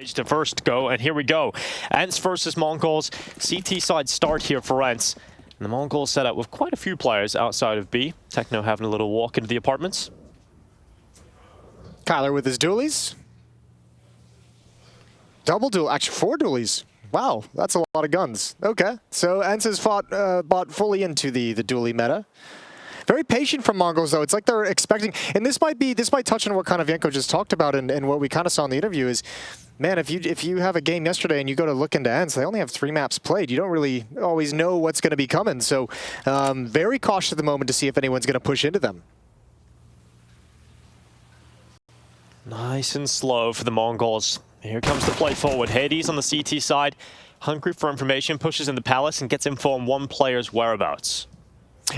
To first go, and here we go. ENCE versus Mongols. CT side start here for ENCE. And the Mongols set up with quite a few players outside of B. Techno having a little walk into the apartments. Kyler with his dualies. Double duel, actually 4 dualies. Wow, that's a lot of guns. Okay, so ENCE has bought fully into the dualie meta. Very patient from Mongols, though. It's like they're expecting, and this might touch on what kind of Yanko just talked about, and what we kind of saw in the interview is, man, if you have a game yesterday and you go to look into ENCE, they only have 3 maps played. You don't really always know what's going to be coming, so very cautious at the moment to see if anyone's going to push into them. Nice and slow for the Mongols. Here comes the play forward. Hades on the CT side, hungry for information, pushes in the Palace and gets info on one player's whereabouts.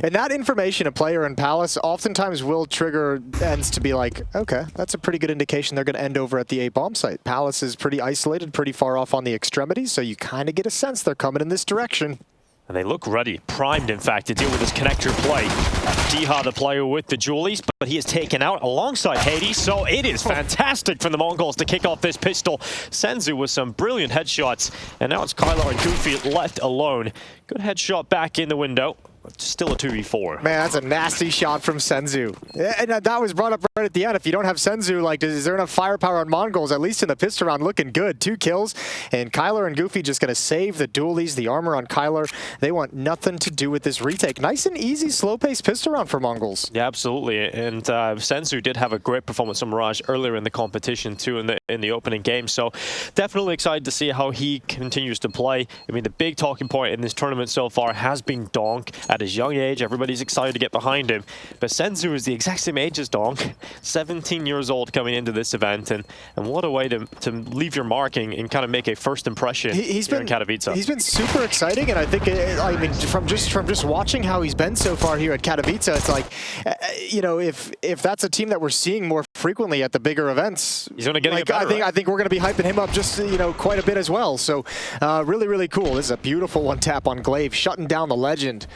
And that information, a player in Palace, oftentimes will trigger ENCE to be like, okay, that's a pretty good indication they're going to end over at the A bomb site. Palace is pretty isolated, pretty far off on the extremities, so you kind of get a sense they're coming in this direction. And they look ready, primed in fact, to deal with this connector play. Diha, the player with the dualies, but he is taken out alongside Hades, so it is fantastic for the Mongols to kick off this pistol. Senzu with some brilliant headshots, and now it's Kyler and Goofy left alone. Good headshot back in the window. Still a 2v4. Man, that's a nasty shot from Senzu. And that was brought up right at the end. If you don't have Senzu, like, is there enough firepower on Mongols? At least in the pistol round, looking good. 2 kills. And Kyler and Goofy just going to save the dualies, the armor on Kyler. They want nothing to do with this retake. Nice and easy, slow-paced pistol round for Mongols. Yeah, absolutely. And Senzu did have a great performance on Mirage earlier in the competition, too, in the opening game. So definitely excited to see how he continues to play. I mean, the big talking point in this tournament so far has been Donk. At his young age, everybody's excited to get behind him. But Senzu is the exact same age as Donk, 17 years old coming into this event, and what a way to leave your marking and kind of make a first impression here in Katowice. He's been super exciting, and I think, I mean, from just watching how he's been so far here at Katowice, it's like, you know, if that's a team that we're seeing more frequently at the bigger events, he's going to get like, I think we're going to be hyping him up just, you know, quite a bit as well. So really, really cool. This is a beautiful one tap on Glaive, shutting down the legend.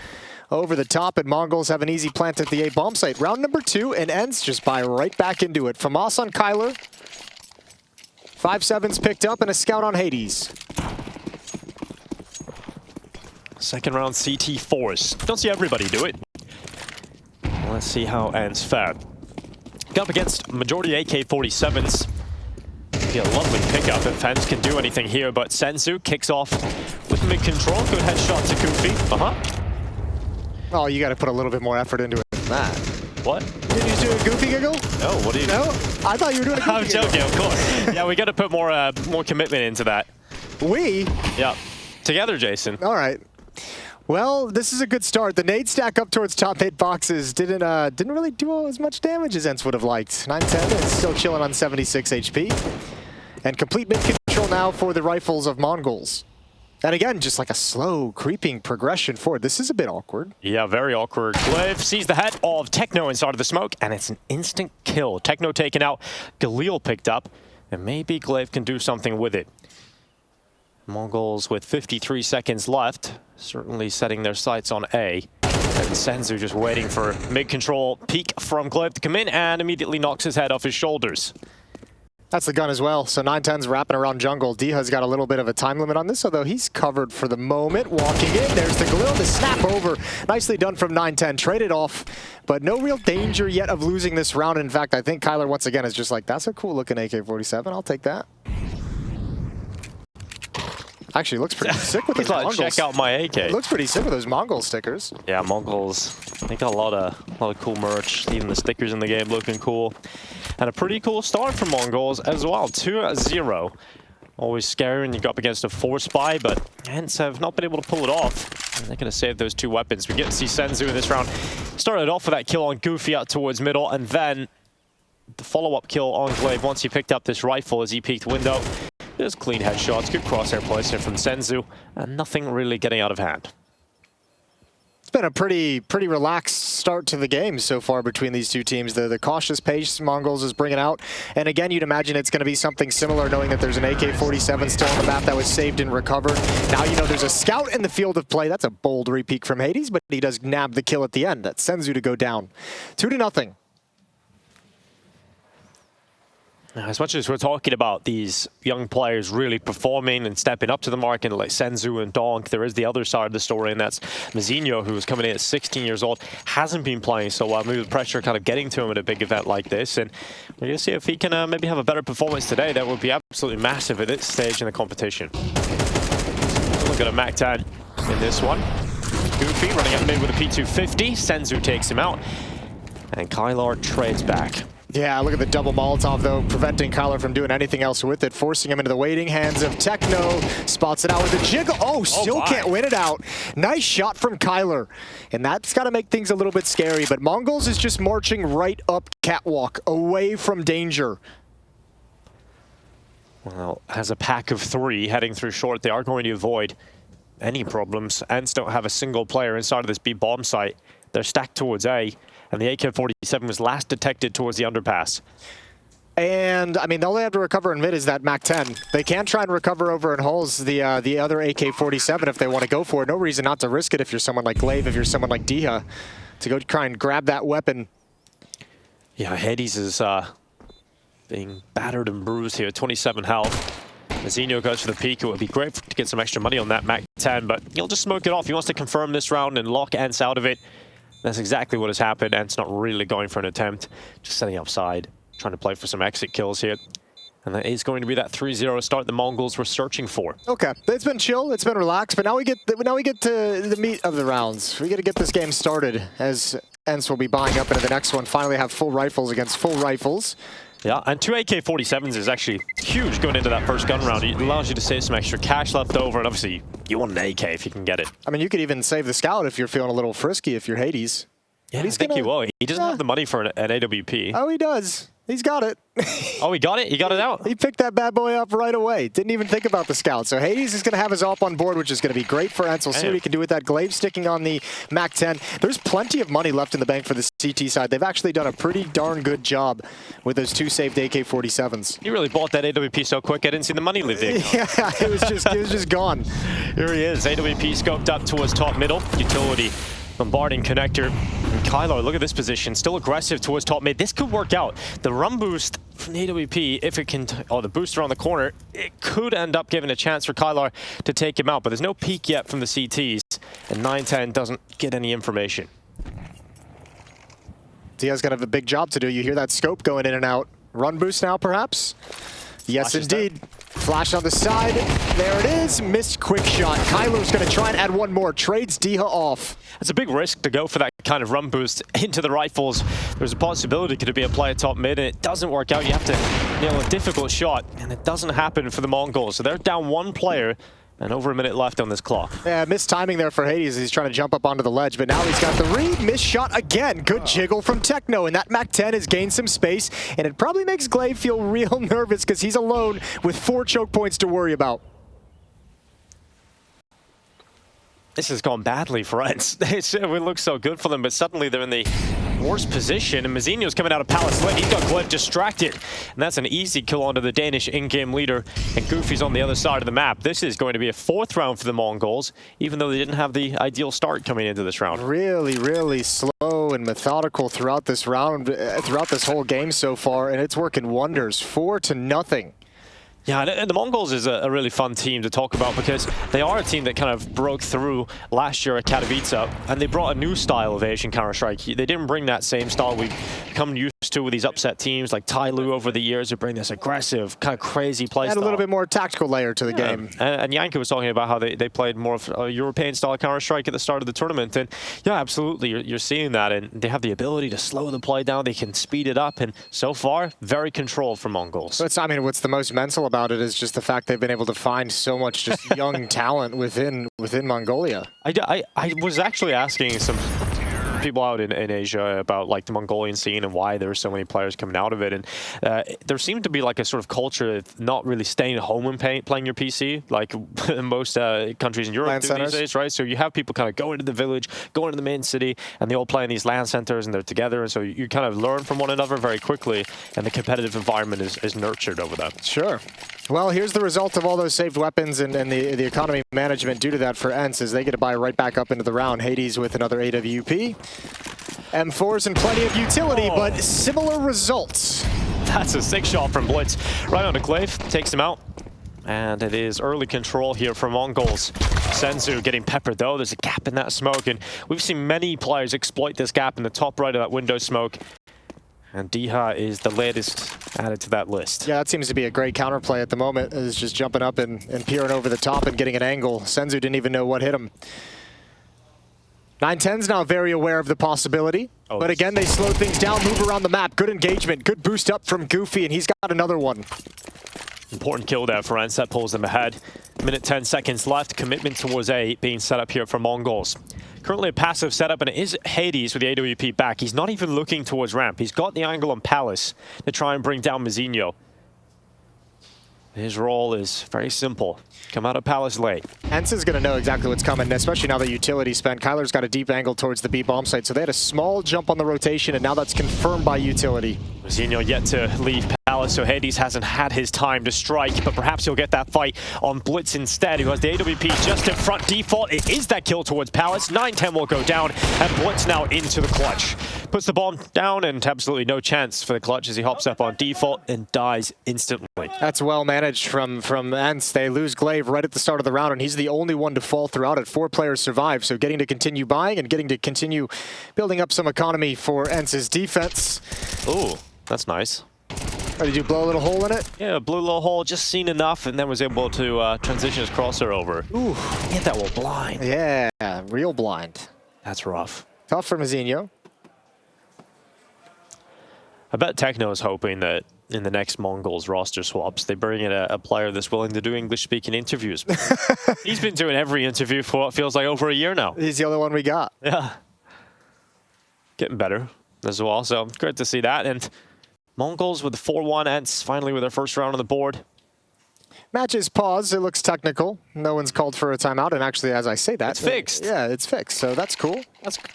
Over the top, and Mongols have an easy plant at the A bomb site. Round number 2, and ENCE just buy right back into it. FAMAS on Kyler. 5-7's picked up, and a scout on Hades. Second round CT Force. Don't see everybody do it. Let's see how ENCE fared. Got up against majority AK-47s. Be a lovely pickup if ENCE can do anything here, but Senzu kicks off with mid-control. Good headshot to Goofy. Oh, you got to put a little bit more effort into it than that. What? Did you do a Goofy giggle? No, what do you No? I thought you were doing a Goofy I'm joking, giggle. of course. Yeah, we got to put more commitment into that. We? Yeah. Together, Jason. All right. Well, this is a good start. The nade stack up towards top 8 boxes didn't really do as much damage as ENCE would have liked. 910 is still chilling on 76 HP. And complete mid-control now for the rifles of Mongols. And again, just like a slow, creeping progression forward. This is a bit awkward. Yeah, very awkward. Glaive sees the head of Techno inside of the smoke, and it's an instant kill. Techno taken out, Galil picked up, and maybe Glaive can do something with it. Mongols with 53 seconds left, certainly setting their sights on A. And Senzu just waiting for mid-control peek from Glaive to come in, and immediately knocks his head off his shoulders. That's the gun as well. So 910's wrapping around jungle. Diha's got a little bit of a time limit on this, although he's covered for the moment. Walking in, there's the Galil, the snap over. Nicely done from 910. Traded off, but no real danger yet of losing this round. In fact, I think Kyler once again is just like, that's a cool looking AK-47. I'll take that. Actually, looks pretty sick with those Mongols. Check out my AK. It looks pretty sick with those Mongol stickers. Yeah, Mongols. They got a lot of cool merch. Even the stickers in the game looking cool. And a pretty cool start for Mongols as well. 2-0. Always scary when you go up against a force buy, but ENCE have not been able to pull it off. And they're going to save those 2 weapons. We get to see Senzu in this round. Started off with that kill on Goofy out towards middle, and then the follow-up kill on Glaive once he picked up this rifle as he peeked window. Just clean headshots, good crosshair placement from Senzu, and nothing really getting out of hand. It's been a pretty relaxed start to the game so far between these two teams. The cautious pace Mongols is bringing out. And again, you'd imagine it's going to be something similar, knowing that there's an AK-47 still on the map that was saved and recovered. Now, you know, there's a scout in the field of play. That's a bold repeat from Hades, but he does nab the kill at the end. That's Senzu to go down. 2-0. As much as we're talking about these young players really performing and stepping up to the mark, and like Senzu and Donk, there is the other side of the story, and that's Mazinho, who's coming in at 16 years old, hasn't been playing so well. Maybe the pressure kind of getting to him at a big event like this, and we're going to see if he can maybe have a better performance today. That would be absolutely massive at this stage in the competition. Look at a Mac 10 in this one. Goofy running up mid with a P250. Senzu takes him out, and Kylar trades back. Yeah, look at the double Molotov, though, preventing Kylar from doing anything else with it, forcing him into the waiting hands of Techno. Spots it out with a jiggle. Oh, still can't win it out. Nice shot from Kylar. And that's got to make things a little bit scary, but Mongols is just marching right up catwalk, away from danger. Well, as a pack of 3 heading through short, they are going to avoid any problems. ENCE don't have a single player inside of this B bomb site. They're stacked towards A. And the AK-47 was last detected towards the underpass. And, I mean, all they have to recover in mid is that MAC-10. They can try and recover over in holes the other AK-47 if they want to go for it. No reason not to risk it if you're someone like Glaive, if you're someone like Diha, to go try and grab that weapon. Yeah, Hades is being battered and bruised here, 27 health. Mazinho goes for the peak. It would be great to get some extra money on that MAC-10, but he'll just smoke it off. He wants to confirm this round and lock ENCE out of it. That's exactly what has happened. ENCE not really going for an attempt, just setting up side, trying to play for some exit kills here. And that is going to be that 3-0 start the Mongols were searching for. Okay, it's been chill, it's been relaxed, but now we get to the meat of the rounds. We got to get this game started, as ENCE will be buying up into the next one. Finally have full rifles against full rifles. Yeah, and 2 AK-47s is actually huge going into that first gun round. It allows you to save some extra cash left over, and obviously you want an AK if you can get it. I mean, you could even save the Scout if you're feeling a little frisky if you're Hades. Yeah, I think he will. He doesn't have the money for an AWP. Oh, he does. He's got it. Oh, he got it? He got it out? He picked that bad boy up right away. Didn't even think about the Scout. So Hades is going to have his AWP on board, which is going to be great for ENCE. We'll see what he can do with that. Glaive sticking on the MAC-10. There's plenty of money left in the bank for the CT side. They've actually done a pretty darn good job with those 2 saved AK-47s. You really bought that AWP so quick, I didn't see the money leave the account. Yeah, it was just gone. Here he is. AWP scoped up towards top middle. Utility. Bombarding connector. And Kylar, look at this position. Still aggressive towards top mid. This could work out. The run boost from the AWP, if it can, the boost around the corner, it could end up giving a chance for Kylar to take him out. But there's no peek yet from the CTs. And 9-10 doesn't get any information. Dia's going to have a big job to do. You hear that scope going in and out. Run boost now, perhaps? Yes, Flash indeed. Flash on the side. There it is. Missed quick shot. Kylar's going to try and add one more. Trades Diha off. It's a big risk to go for that kind of run boost into the rifles. There's a possibility could it be a player top mid, and it doesn't work out. You have to nail a difficult shot, and it doesn't happen for the Mongols. So they're down 1 player. And over a minute left on this clock. Yeah, missed timing there for Hades. He's trying to jump up onto the ledge, but now he's got the read. Missed shot again. Good jiggle from Techno, and that MAC-10 has gained some space, and it probably makes Glaive feel real nervous because he's alone with 4 choke points to worry about. This has gone badly for ENCE. It looks so good for them, but suddenly they're in the worst position, and Mazinho's coming out of Palace Lit. He's got Glaive distracted, and that's an easy kill onto the Danish in-game leader, and Goofy's on the other side of the map. This is going to be a 4th round for the Mongols, even though they didn't have the ideal start coming into this round. Really, really slow and methodical throughout this round, throughout this whole game so far, and it's working wonders. 4-0. Yeah, and the Mongols is a really fun team to talk about because they are a team that kind of broke through last year at Katowice, and they brought a new style of Asian Counter-Strike. They didn't bring that same style we've come used to with these upset teams like Tyloo over the years who bring this aggressive, kind of crazy play style. And a little bit more tactical layer to the game. And Yanka was talking about how they played more of a European style Counter-Strike at the start of the tournament. And yeah, absolutely, you're seeing that. And they have the ability to slow the play down. They can speed it up. And so far, very controlled for Mongols. I mean, what's the most mental about it is just the fact they've been able to find so much just young talent within Mongolia. I was actually asking some people out in Asia about like the Mongolian scene and why there are so many players coming out of it, and there seemed to be like a sort of culture of not really staying at home and playing your PC like most countries in Europe do these days, right? So you have people kind of go into the village, go into the main city, and they all play in these LAN centers and they're together, and so you kind of learn from one another very quickly, and the competitive environment is nurtured over that. Sure. Well, here's the result of all those saved weapons and the economy management due to that for ENCE as they get to buy right back up into the round. Hades with another AWP. M4s and plenty of utility, but similar results. That's a sick shot from Blitz. Right on the Glaive, takes him out. And it is early control here for Mongols. Senzu getting peppered though. There's a gap in that smoke, and we've seen many players exploit this gap in the top right of that window smoke. And Diha is the latest added to that list. Yeah, that seems to be a great counterplay at the moment. Is just jumping up and peering over the top and getting an angle. Senzu didn't even know what hit him. 910's now very aware of the possibility. Oh, but again, they slowed things down, move around the map. Good engagement, good boost up from Goofy, and he's got another one. Important kill there for ENCE. That pulls them ahead. Minute 10 seconds left. Commitment towards A being set up here for Mongols. Currently a passive setup, and it is Hades with the AWP back. He's not even looking towards ramp. He's got the angle on Palace to try and bring down Mizinho. His role is very simple. Come out of Palace late. ENCE is going to know exactly what's coming, especially now that utility spent. Kyler's got a deep angle towards the B bomb site, so they had a small jump on the rotation, and now that's confirmed by utility. Mizinho yet to leave Palace, so Hades hasn't had his time to strike, but perhaps he'll get that fight on Blitz instead, who has the AWP just in front. Default, it is that kill towards Palace. 910 will go down, and Blitz now into the clutch. Puts the bomb down, and absolutely no chance for the clutch as he hops up on Default and dies instantly. That's well managed from ENCE. They lose Glaive right at the start of the round, and he's the only one to fall throughout it. 4 players survive, so getting to continue buying and getting to continue building up some economy for ENCE's defense. Ooh, that's nice. Oh, did you blow a little hole in it? Yeah, blew a little hole, just seen enough, and then was able to transition his crosser over. Ooh. Hit that wall blind. Yeah, real blind. That's rough. Tough for Mizinho. I bet Techno is hoping that in the next Mongols roster swaps, they bring in a player that's willing to do English-speaking interviews. He's been doing every interview for what feels like over a year now. He's the only one we got. Yeah. Getting better as well, so great to see that. And Mongols with the 4-1, ENCE finally with their first round on the board. Match is paused. It looks technical. No one's called for a timeout, and actually, as I say that, it's fixed. Yeah, it's fixed. So that's cool.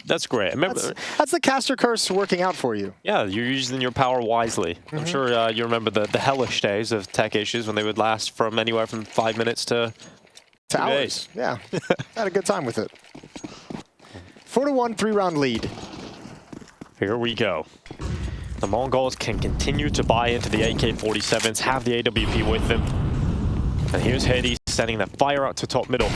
That's great. Remember, that's the caster curse working out for you. Yeah, you're using your power wisely. I'm sure you remember the hellish days of tech issues when they would last from anywhere from 5 minutes to hours. Yeah, had a good time with it. 4-1, 3-round lead. Here we go. The Mongols can continue to buy into the AK-47s, have the AWP with them. And here's Hades sending that fire out to top middle.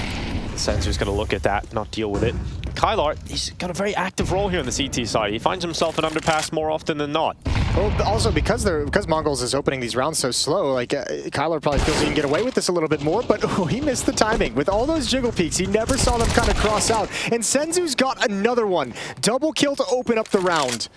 Senzu's going to look at that, not deal with it. Kylar, he's got a very active role here on the CT side. He finds himself an underpass more often than not. Well, also because Mongols is opening these rounds so slow, like Kyler probably feels he can get away with this a little bit more, but he missed the timing. With all those jiggle peaks, he never saw them kind of cross out. And Senzu's got another one. Double kill to open up the round.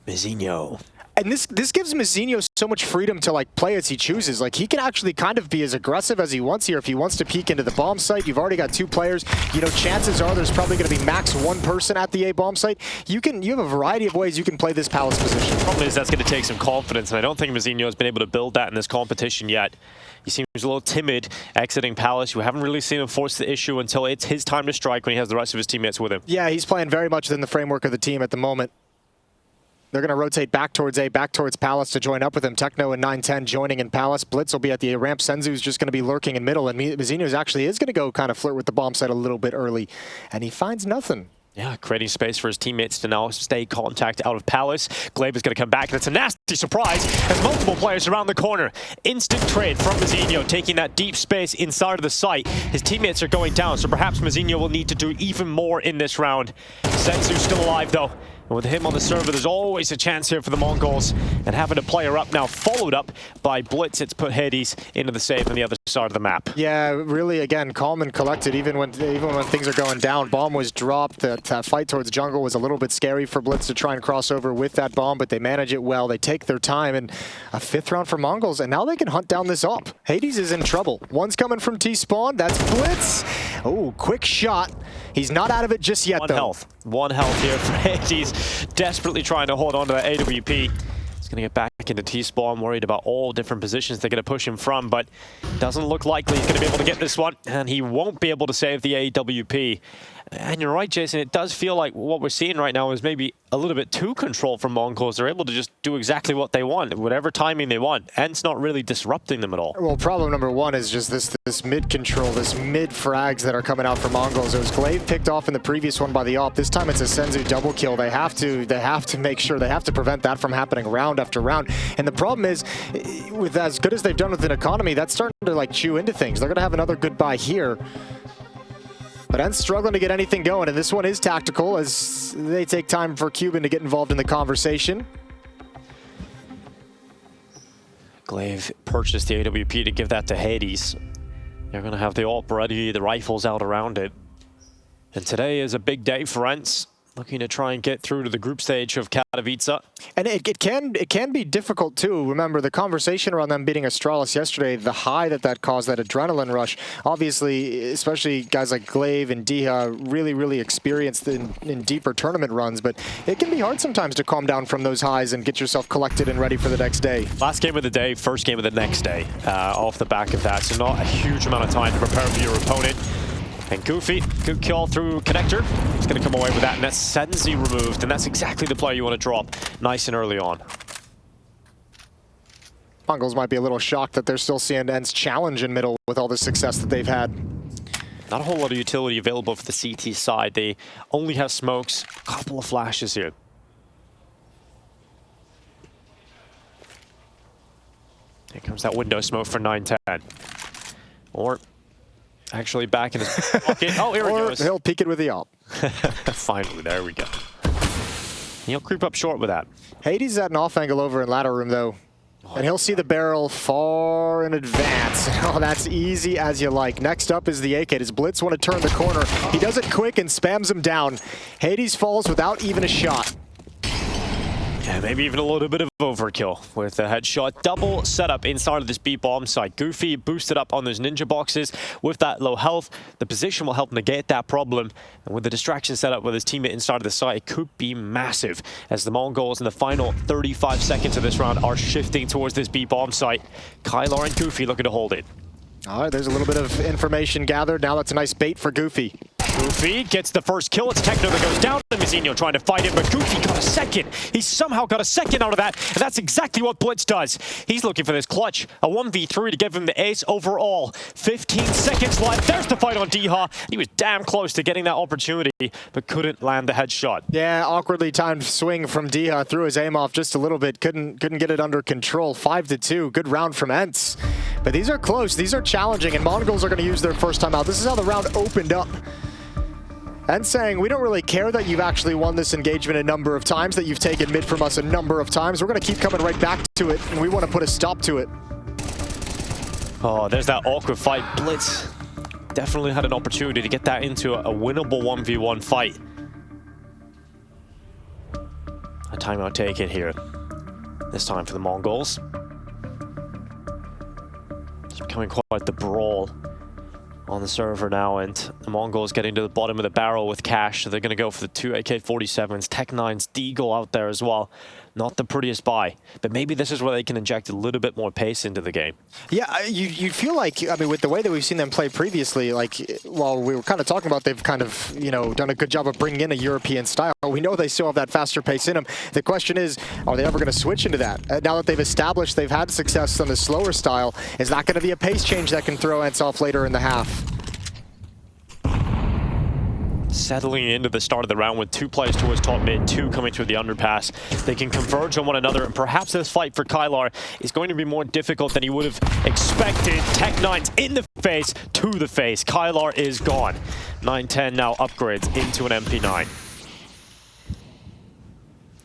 Mizinho. And this gives Mizinho so much freedom to like play as he chooses. Like he can actually kind of be as aggressive as he wants here. If he wants to peek into the bomb site, you've already got 2 players. You know, chances are there's probably going to be max 1 person at the A bomb site. You have a variety of ways you can play this Palace position. The problem is that's going to take some confidence, and I don't think Mizinho has been able to build that in this competition yet. He seems a little timid exiting Palace. We haven't really seen him force the issue until it's his time to strike when he has the rest of his teammates with him. Yeah, he's playing very much within the framework of the team at the moment. They're going to rotate back towards A, back towards Palace to join up with him. Techno and 910 joining in Palace. Blitz will be at the A ramp. Senzu's just going to be lurking in middle, and Mizinho actually is going to go kind of flirt with the bomb site a little bit early, and he finds nothing. Yeah, creating space for his teammates to now stay contact out of Palace. Glaive is going to come back, and it's a nasty surprise as multiple players around the corner. Instant trade from Mizinho, taking that deep space inside of the site. His teammates are going down, so perhaps Mizinho will need to do even more in this round. Senzu's still alive, though. And with him on the server, there's always a chance here for the Mongols. And having a player up now, followed up by Blitz, it's put Hades into the safe on the other side of the map. Yeah, really, again, calm and collected, even when things are going down. Bomb was dropped. That fight towards jungle was a little bit scary for Blitz to try and cross over with that bomb, but they manage it well. They take their time, and a 5th round for Mongols, and now they can hunt down this op. Hades is in trouble. One's coming from T-spawn. That's Blitz. Oh, quick shot. He's not out of it just yet, though. One health here for Hades. Desperately trying to hold on to that AWP. He's going to get back into T-spawn, worried about all different positions they're going to push him from, but doesn't look likely he's going to be able to get this one, and he won't be able to save the AWP And you're right, Jason, it does feel like what we're seeing right now is maybe a little bit too controlled from Mongols. They're able to just do exactly what they want, whatever timing they want. ENCE not really disrupting them at all. Well, problem number one is just this mid control, this mid frags that are coming out for Mongols. It was Glaive picked off in the previous one by the AWP. This time it's a Senzu double kill. They have to make sure, they have to prevent that from happening round after round. And the problem is, with as good as they've done with an economy, that's starting to like chew into things. They're going to have another goodbye here. But ENCE struggling to get anything going, and this one is tactical as they take time for Cuban to get involved in the conversation. Glaive purchased the AWP to give that to Hades. They're going to have the AWP ready, the rifles out around it. And today is a big day for ENCE, looking to try and get through to the group stage of Katowice. And it can be difficult too. Remember the conversation around them beating Astralis yesterday, the high that caused, that adrenaline rush. Obviously, especially guys like Glaive and Diha, really experienced in deeper tournament runs, but it can be hard sometimes to calm down from those highs and get yourself collected and ready for the next day. Last game of the day, first game of the next day, off the back of that, so not a huge amount of time to prepare for your opponent. And Goofy, good kill through connector. He's going to come away with that, and that's Senzi removed, and that's exactly the player you want to drop nice and early on. Mongols might be a little shocked that they're still seeing ENCE challenge in middle with all the success that they've had. Not a whole lot of utility available for the CT side. They only have smokes, a couple of flashes here. Here comes that window smoke for 9-10. Or actually back in his pocket. Oh, here he goes. He'll peek it with the AWP. Finally, there we go. He'll creep up short with that. Hades at an off angle over in ladder room though. And he'll see the barrel far in advance. Oh, that's easy as you like. Next up is the AK. Does Blitz want to turn the corner? He does it quick and spams him down. Hades falls without even a shot. Yeah, maybe even a little bit of overkill with a headshot. Double setup inside of this B bomb site. Goofy boosted up on those ninja boxes. With that low health, the position will help negate that problem. And with the distraction set up with his teammate inside of the site, it could be massive as the Mongols in the final 35 seconds of this round are shifting towards this B bomb site. Kylar and Goofy looking to hold it. All right, there's a little bit of information gathered. Now that's a nice bait for Goofy. Goofy gets the first kill. It's Techno that goes down. Mizzino trying to fight it, but Goofy got a second. He somehow got a second out of that, and that's exactly what Blitz does. He's looking for this clutch, a 1v3 to give him the ace overall. 15 seconds left. There's the fight on Diha. He was damn close to getting that opportunity, but couldn't land the headshot. Yeah, awkwardly timed swing from Diha. Threw his aim off just a little bit. Couldn't get it under control. 5-2. Good round from ENCE. But these are close. These are challenging, and Mongols are going to use their first time out. This is how the round opened up. And saying, we don't really care that you've actually won this engagement a number of times, that you've taken mid from us a number of times. We're going to keep coming right back to it, and we want to put a stop to it. Oh, there's that awkward fight. Blitz definitely had an opportunity to get that into a winnable 1v1 fight. A timeout taken here. This time for the Mongols. It's becoming quite the brawl on the server now, and the Mongols getting to the bottom of the barrel with cash, so they're going to go for the 2 AK-47s. Tech-9's Deagle out there as well. Not the prettiest buy, but maybe this is where they can inject a little bit more pace into the game. Yeah, you feel like, I mean, with the way that we've seen them play previously, like, while we were kind of talking about they've kind of, you know, done a good job of bringing in a European style, we know they still have that faster pace in them. The question is, are they ever going to switch into that? Now that they've established they've had success on the slower style, is that going to be a pace change that can throw ENCE off later in the half? Settling into the start of the round with 2 players towards top mid, 2 coming through the underpass. They can converge on one another, and perhaps this fight for Kylar is going to be more difficult than he would have expected. Tech-9's in the face, to the face. Kylar is gone. 9-10 now upgrades into an MP9.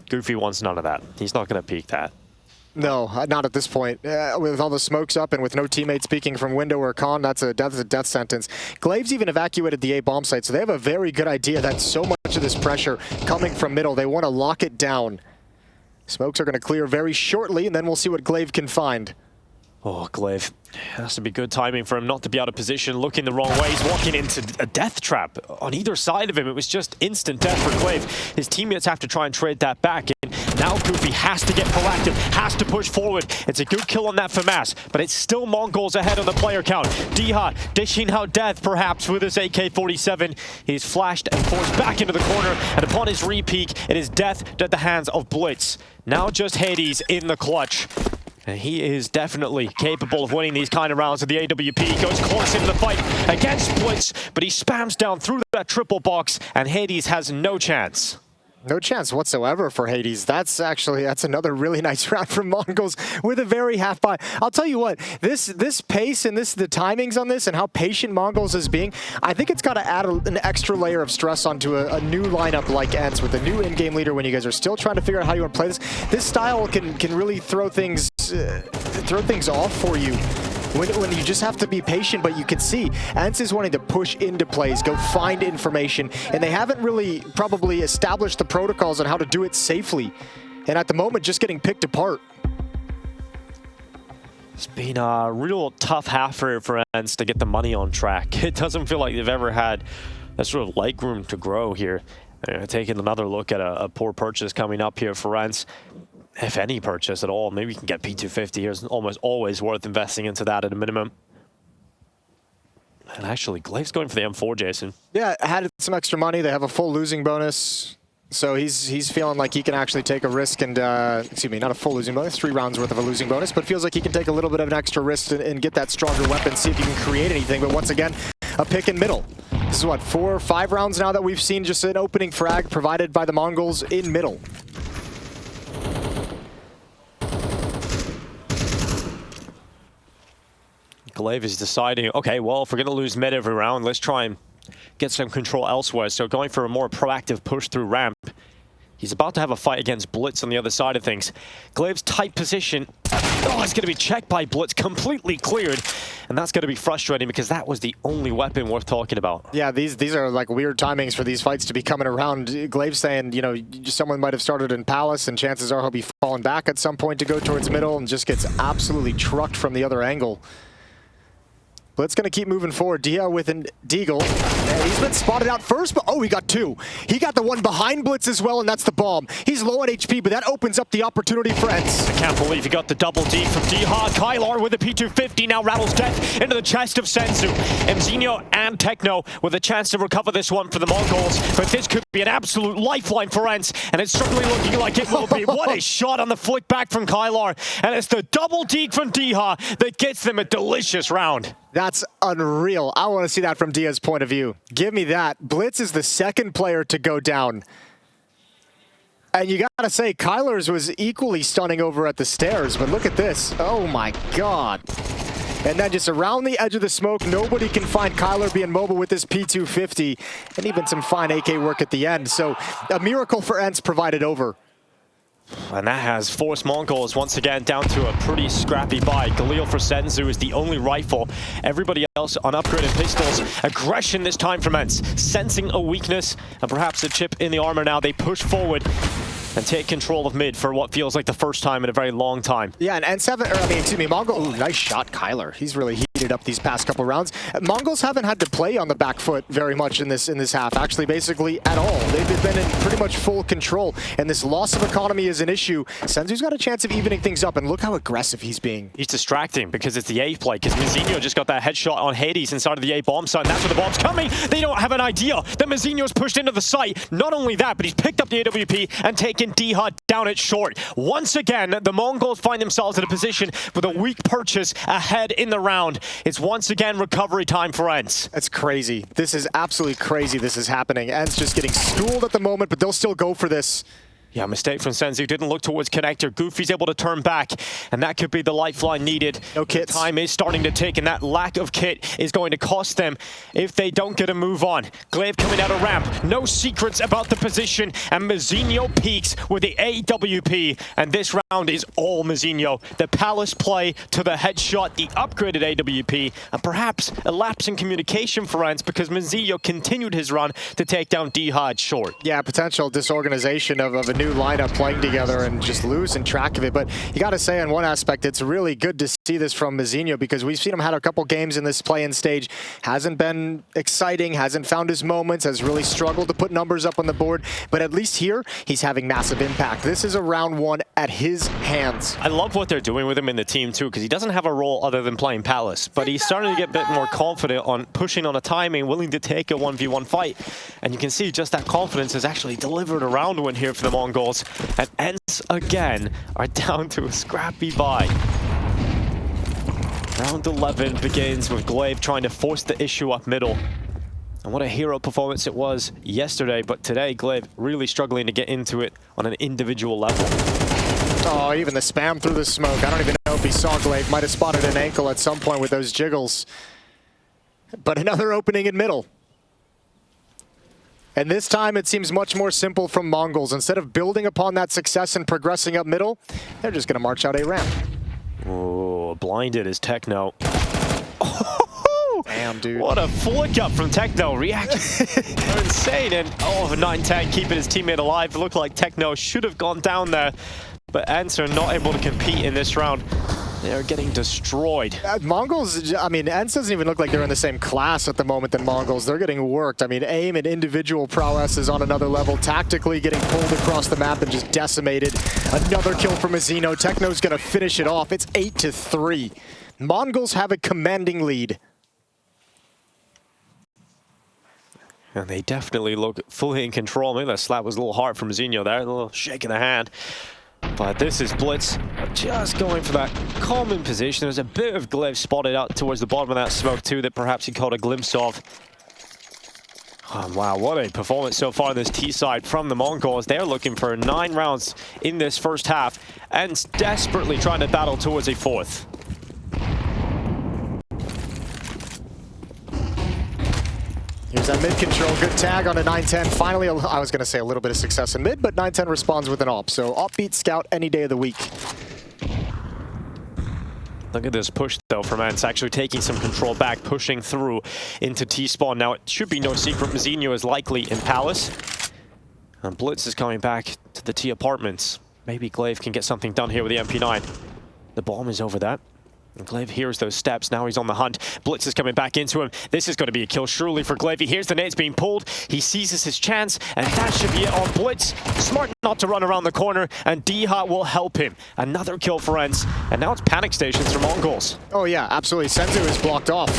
Goofy wants none of that. He's not going to peek that. No, not at this point. With all the smokes up and with no teammates peeking from window or con, that's a death sentence. Glaive's even evacuated the A bomb site, so they have a very good idea that so much of this pressure coming from middle, they want to lock it down. Smokes are going to clear very shortly, and then we'll see what Glaive can find. Oh, Glaive. Has to be good timing for him not to be out of position, looking the wrong way. He's walking into a death trap on either side of him. It was just instant death for Glaive. His teammates have to try and trade that back. And now Goofy has to get proactive, has to push forward. It's a good kill on that FAMAS, but it's still Mongols ahead on the player count. Diha dishing out death, perhaps, with his AK-47. He's flashed and forced back into the corner, and upon his re-peek, it is death at the hands of Blitz. Now just Hades in the clutch. And he is definitely capable of winning these kind of rounds with the AWP. He goes close into the fight against Blitz, but he spams down through that triple box, and Hades has no chance. No chance whatsoever for Hades. That's another really nice round from Mongols with a very half buy. I'll tell you what, this pace and the timings on this and how patient Mongols is being, I think it's got to add an extra layer of stress onto a new lineup like ENCE with a new in-game leader when you guys are still trying to figure out how you want to play this. This style can really throw things off for you. When you just have to be patient, but you can see ENCE is wanting to push into plays, go find information, and they haven't really probably established the protocols on how to do it safely. And at the moment, just getting picked apart. It's been a real tough half for ENCE to get the money on track. It doesn't feel like they've ever had that sort of leg room to grow here. Taking another look at a poor purchase coming up here for ENCE. If any purchase at all, maybe you can get P250 here. It's almost always worth investing into that at a minimum. And actually, Glaive's going for the M4, Jason. Yeah, had some extra money. They have a full losing bonus. So he's feeling like he can actually take a risk and, excuse me, not a full losing bonus, 3 rounds worth of a losing bonus, but feels like he can take a little bit of an extra risk and get that stronger weapon, see if he can create anything. But once again, a pick in middle. This is what, 4 or 5 rounds now that we've seen just an opening frag provided by the Mongols in middle. Glaive is deciding, okay, well, if we're going to lose mid every round, let's try and get some control elsewhere. So going for a more proactive push through ramp. He's about to have a fight against Blitz on the other side of things. Glaive's tight position. Oh, it's going to be checked by Blitz, completely cleared. And that's going to be frustrating because that was the only weapon worth talking about. Yeah, these are like weird timings for these fights to be coming around. Glaive saying, you know, someone might have started in Palace and chances are he'll be falling back at some point to go towards middle and just gets absolutely trucked from the other angle. Blitz going to keep moving forward. Dia with an Deagle. And he's been spotted out first, but oh, he got 2. He got the one behind Blitz as well, and that's the bomb. He's low on HP, but that opens up the opportunity for ENCE. I can't believe he got the double D from Diha. Kylar with the P250 now rattles death into the chest of Senzu. Mzinho and Techno with a chance to recover this one for the Mongols, but this could be an absolute lifeline for ENCE, and it's certainly looking like it will be. What a shot on the flick back from Kylar, and it's the double D from Diha that gets them a delicious round. That's unreal. I want to see that from Dia's point of view. Give me that. Blitz is the second player to go down. And you gotta say, Kyler's was equally stunning over at the stairs, but look at this. Oh my God. And then just around the edge of the smoke, nobody can find Kyler being mobile with this P250, and even some fine AK work at the end. So a miracle for ENCE provided over. And that has forced Mongols once again down to a pretty scrappy buy. Galil for Senzu is the only rifle. Everybody else on upgraded pistols. Aggression this time from ENCE. Sensing a weakness and perhaps a chip in the armor now. They push forward and take control of mid for what feels like the first time in a very long time. Yeah, and Mongols. Ooh, nice shot, Kyler. He's really heated up these past couple rounds. Mongols haven't had to play on the back foot very much in this half, actually, basically at all. They've been in pretty much full control, and this loss of economy is an issue. Senzu's got a chance of evening things up, and look how aggressive he's being. He's distracting because it's the A play, because Mzinho just got that headshot on Hades inside of the A bomb site, and that's where the bomb's coming. They don't have an idea that Mzinho's pushed into the site. Not only that, but he's picked up the AWP and taken Diha down at short. Once again, the Mongols find themselves in a position with a weak purchase ahead in the round. It's once again recovery time for ENCE. That's crazy. This is absolutely crazy this is happening. ENCE just getting schooled at the moment, but they'll still go for this. Yeah, mistake from Senzu. Didn't look towards connector. Goofy's able to turn back, and that could be the lifeline needed. No kits. Time is starting to tick, and that lack of kit is going to cost them if they don't get a move on. Glaive coming out of ramp. No secrets about the position, and Mzinho peaks with the AWP, and this round is all Mzinho. The Palace play to the headshot, the upgraded AWP, and perhaps a lapse in communication for ENCE because Mzinho continued his run to take down Diha short. Yeah, potential disorganization of a new lineup playing together and just losing track of it. But you got to say, on one aspect, it's really good to see this from Mizinho, because we've seen him had a couple games in this play-in stage. Hasn't been exciting, hasn't found his moments, has really struggled to put numbers up on the board. But at least here, he's having massive impact. This is a round one at his hands. I love what they're doing with him in the team too, because he doesn't have a role other than playing Palace. But he's starting to get a bit more confident on pushing on a timing, willing to take a 1v1 fight. And you can see just that confidence has actually delivered a round win here for the Mongols. And ENCE again are down to a scrappy bye. Round 11 begins with Glaive trying to force the issue up middle. And what a hero performance it was yesterday, but today Glaive really struggling to get into it on an individual level. Oh, even the spam through the smoke. I don't even know if he saw Glaive. Might have spotted an ankle at some point with those jiggles. But another opening in middle. And this time it seems much more simple from Mongols. Instead of building upon that success and progressing up middle, they're just going to march out a ramp. Oh, blinded is Techno. Damn, dude. What a flick up from Techno. Reaction. They're insane. And 9-10 keeping his teammate alive. It looked like Techno should have gone down there. But ENCE are not able to compete in this round. They're getting destroyed. Mongols, I mean, ENCE doesn't even look like they're in the same class at the moment than Mongols. They're getting worked. I mean, aim and individual prowess is on another level. Tactically getting pulled across the map and just decimated. Another kill from Mizinho. Techno's going to finish it off. It's 8-3. Mongols have a commanding lead. And they definitely look fully in control. Maybe that slap was a little hard for Mizinho there. A little shake in the hand. But this is Blitz just going for that common position. There's a bit of Glaive spotted out towards the bottom of that smoke too that perhaps he caught a glimpse of. Oh, wow, what a performance so far on this T side from the Mongols. They're looking for 9 rounds in this first half and desperately trying to battle towards a 4th. Here's that mid control. Good tag on a 9-10. Finally, I was going to say a little bit of success in mid, but 9-10 responds with an AWP. So AWP beats Scout any day of the week. Look at this push, though, from ENCE, actually taking some control back, pushing through into T-spawn. Now, it should be no secret Mizinho is likely in Palace. And Blitz is coming back to the T apartments. Maybe Glaive can get something done here with the MP9. The bomb is over that. And Glaive hears those steps. Now he's on the hunt. Blitz is coming back into him. This is going to be a kill surely for Glaive. He hears the nades being pulled. He seizes his chance, and that should be it on Blitz. Smart not to run around the corner, and D-Hot will help him. Another kill for ENCE. And now it's panic stations for Mongols. Oh yeah, absolutely. Senzu is blocked off.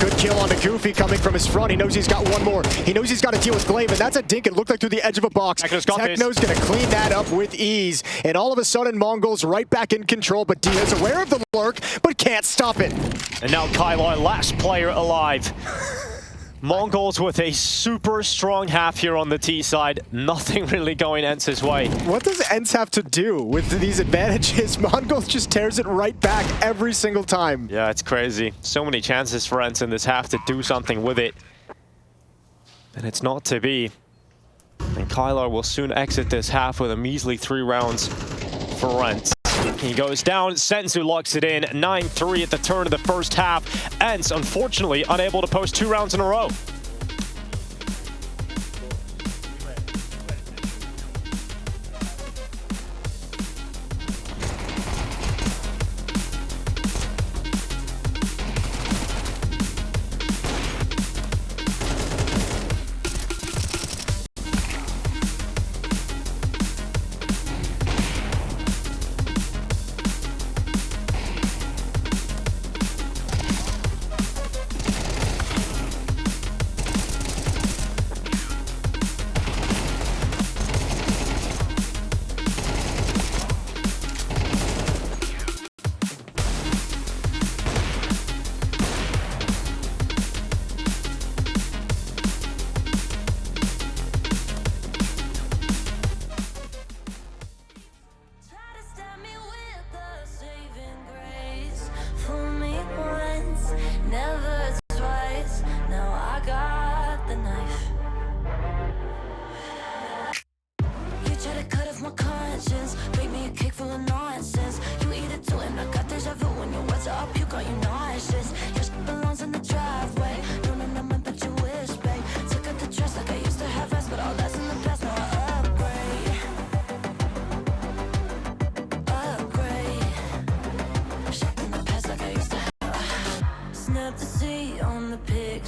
Good kill on the Goofy coming from his front. He knows he's got one more. He knows he's got to deal with Glaive, and that's a dink. It looked like through the edge of a box. Techno's going to clean that up with ease. And all of a sudden, Mongols right back in control, but D is aware of the lurk, but can't stop it. And now Kylor, last player alive. Mongols with a super strong half here on the T side. Nothing really going ENCE's way. What does ENCE have to do with these advantages? Mongols just tears it right back every single time. Yeah, it's crazy. So many chances for ENCE in this half to do something with it. And it's not to be. And Kylor will soon exit this half with a measly 3 rounds for ENCE. He goes down, Senzu locks it in, 9-3 at the turn of the first half. ENCE, unfortunately, unable to post 2 rounds in a row.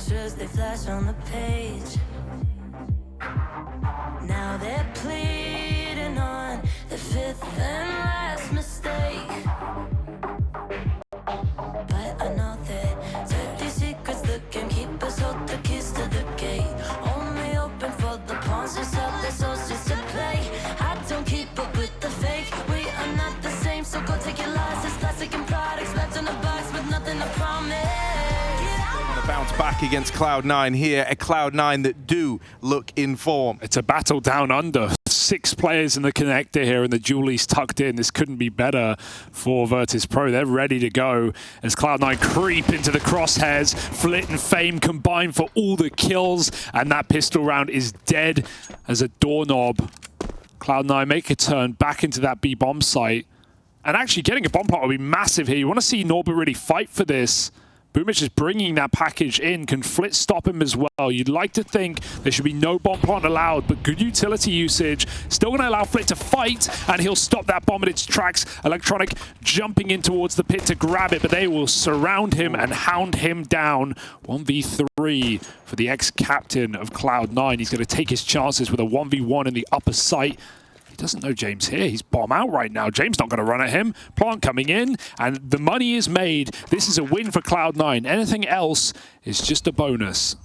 pictures, they flash on the page. Now they're pleading on the fifth and last mistake. But I know that dirty secrets the game keep us hold the keys to the gate. Only open for the pawns who sell their souls just to play. I don't keep up with the fake. We are not the same, so go take your license. Plastic and products left in a box with nothing to promise. Bounce back against Cloud9 here, a Cloud9 that do look in form. It's a battle down under. 6 players in the connector here, and the Julie's tucked in. This couldn't be better for Virtus Pro. They're ready to go as Cloud9 creep into the crosshairs. Flit and Fame combine for all the kills, and that pistol round is dead as a doorknob. Cloud9 make a turn back into that B bomb site, and actually getting a bomb plot would be massive here. You want to see Norbert really fight for this. Boomich is bringing that package in. Can Flit stop him as well? You'd like to think there should be no bomb plant allowed, but good utility usage. Still going to allow Flit to fight, and he'll stop that bomb in its tracks. Electronic jumping in towards the pit to grab it, but they will surround him and hound him down. 1v3 for the ex-captain of Cloud9. He's going to take his chances with a 1v1 in the upper site. He doesn't know James here. He's bomb out right now. James not going to run at him. Plant coming in, and the money is made. This is a win for Cloud9. Anything else is just a bonus.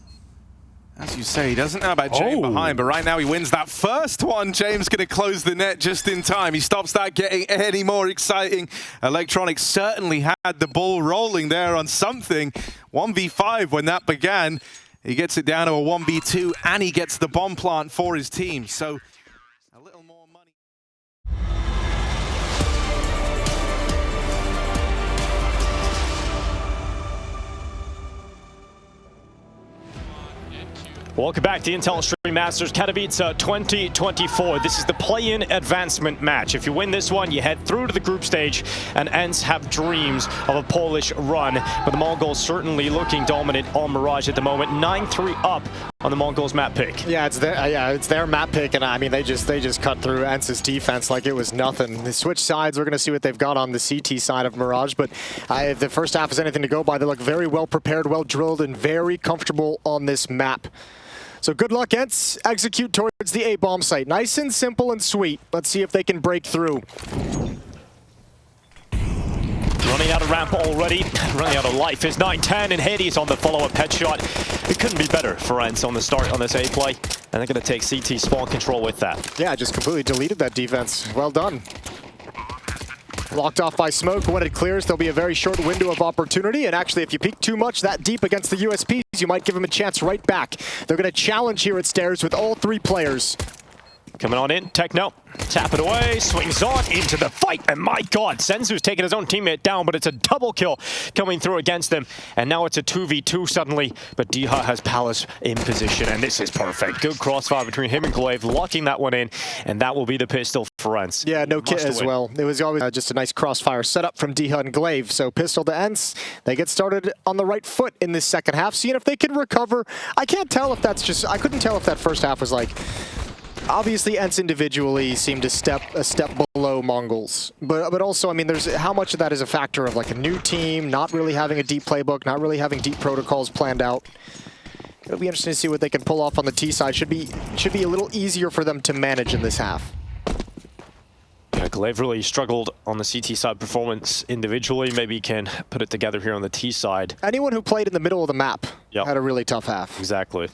As you say, he doesn't know about James behind, but right now he wins that first one. James going to close the net just in time. He stops that getting any more exciting. Electronic certainly had the ball rolling there on something. 1v5 when that began. He gets it down to a 1v2, and he gets the bomb plant for his team. So a little more money. Welcome back to Intel Extreme Masters Katowice 2024. This is the play-in advancement match. If you win this one, you head through to the group stage, and ENCE have dreams of a Polish run. But the Mongols certainly looking dominant on Mirage at the moment. 9-3 up on the Mongols map pick. Yeah, it's their map pick, and I mean they just cut through ENCE's defense like it was nothing. They switch sides. We're going to see what they've got on the CT side of Mirage, but if the first half is anything to go by, they look very well prepared, well drilled, and very comfortable on this map. So good luck, ENCE. Execute towards the A-bomb site. Nice and simple and sweet. Let's see if they can break through. Running out of ramp already, running out of life is 9-10, and Hades on the follow-up headshot. It couldn't be better for ENCE on the start on this A play, and they're going to take CT spawn control with that. Yeah, just completely deleted that defense. Well done. Locked off by smoke. When it clears, there'll be a very short window of opportunity. And actually, if you peek too much that deep against the USPs, you might give them a chance right back. They're going to challenge here at Stairs with all 3 players. Coming on in, Techno, tap it away, swings on into the fight, and my god, Senzu's taking his own teammate down, but it's a double kill coming through against them, and now it's a 2v2 suddenly, but Diha has Palace in position, and this is perfect. Good crossfire between him and Glaive, locking that one in, and that will be the pistol for ENCE. Yeah, no kit as well. It was always just a nice crossfire setup from Diha and Glaive, so pistol to ENCE. They get started on the right foot in this second half, seeing if they can recover. I can't tell if that's just, I couldn't tell if that first half was like, obviously, ENCE individually seemed a step below Mongols, but also, I mean, there's how much of that is a factor of like a new team, not really having a deep playbook, not really having deep protocols planned out. It'll be interesting to see what they can pull off on the T side. Should be a little easier for them to manage in this half. Yeah, Glaive really struggled on the CT side performance individually. Maybe he can put it together here on the T side. Anyone who played in the middle of the map had a really tough half. Exactly.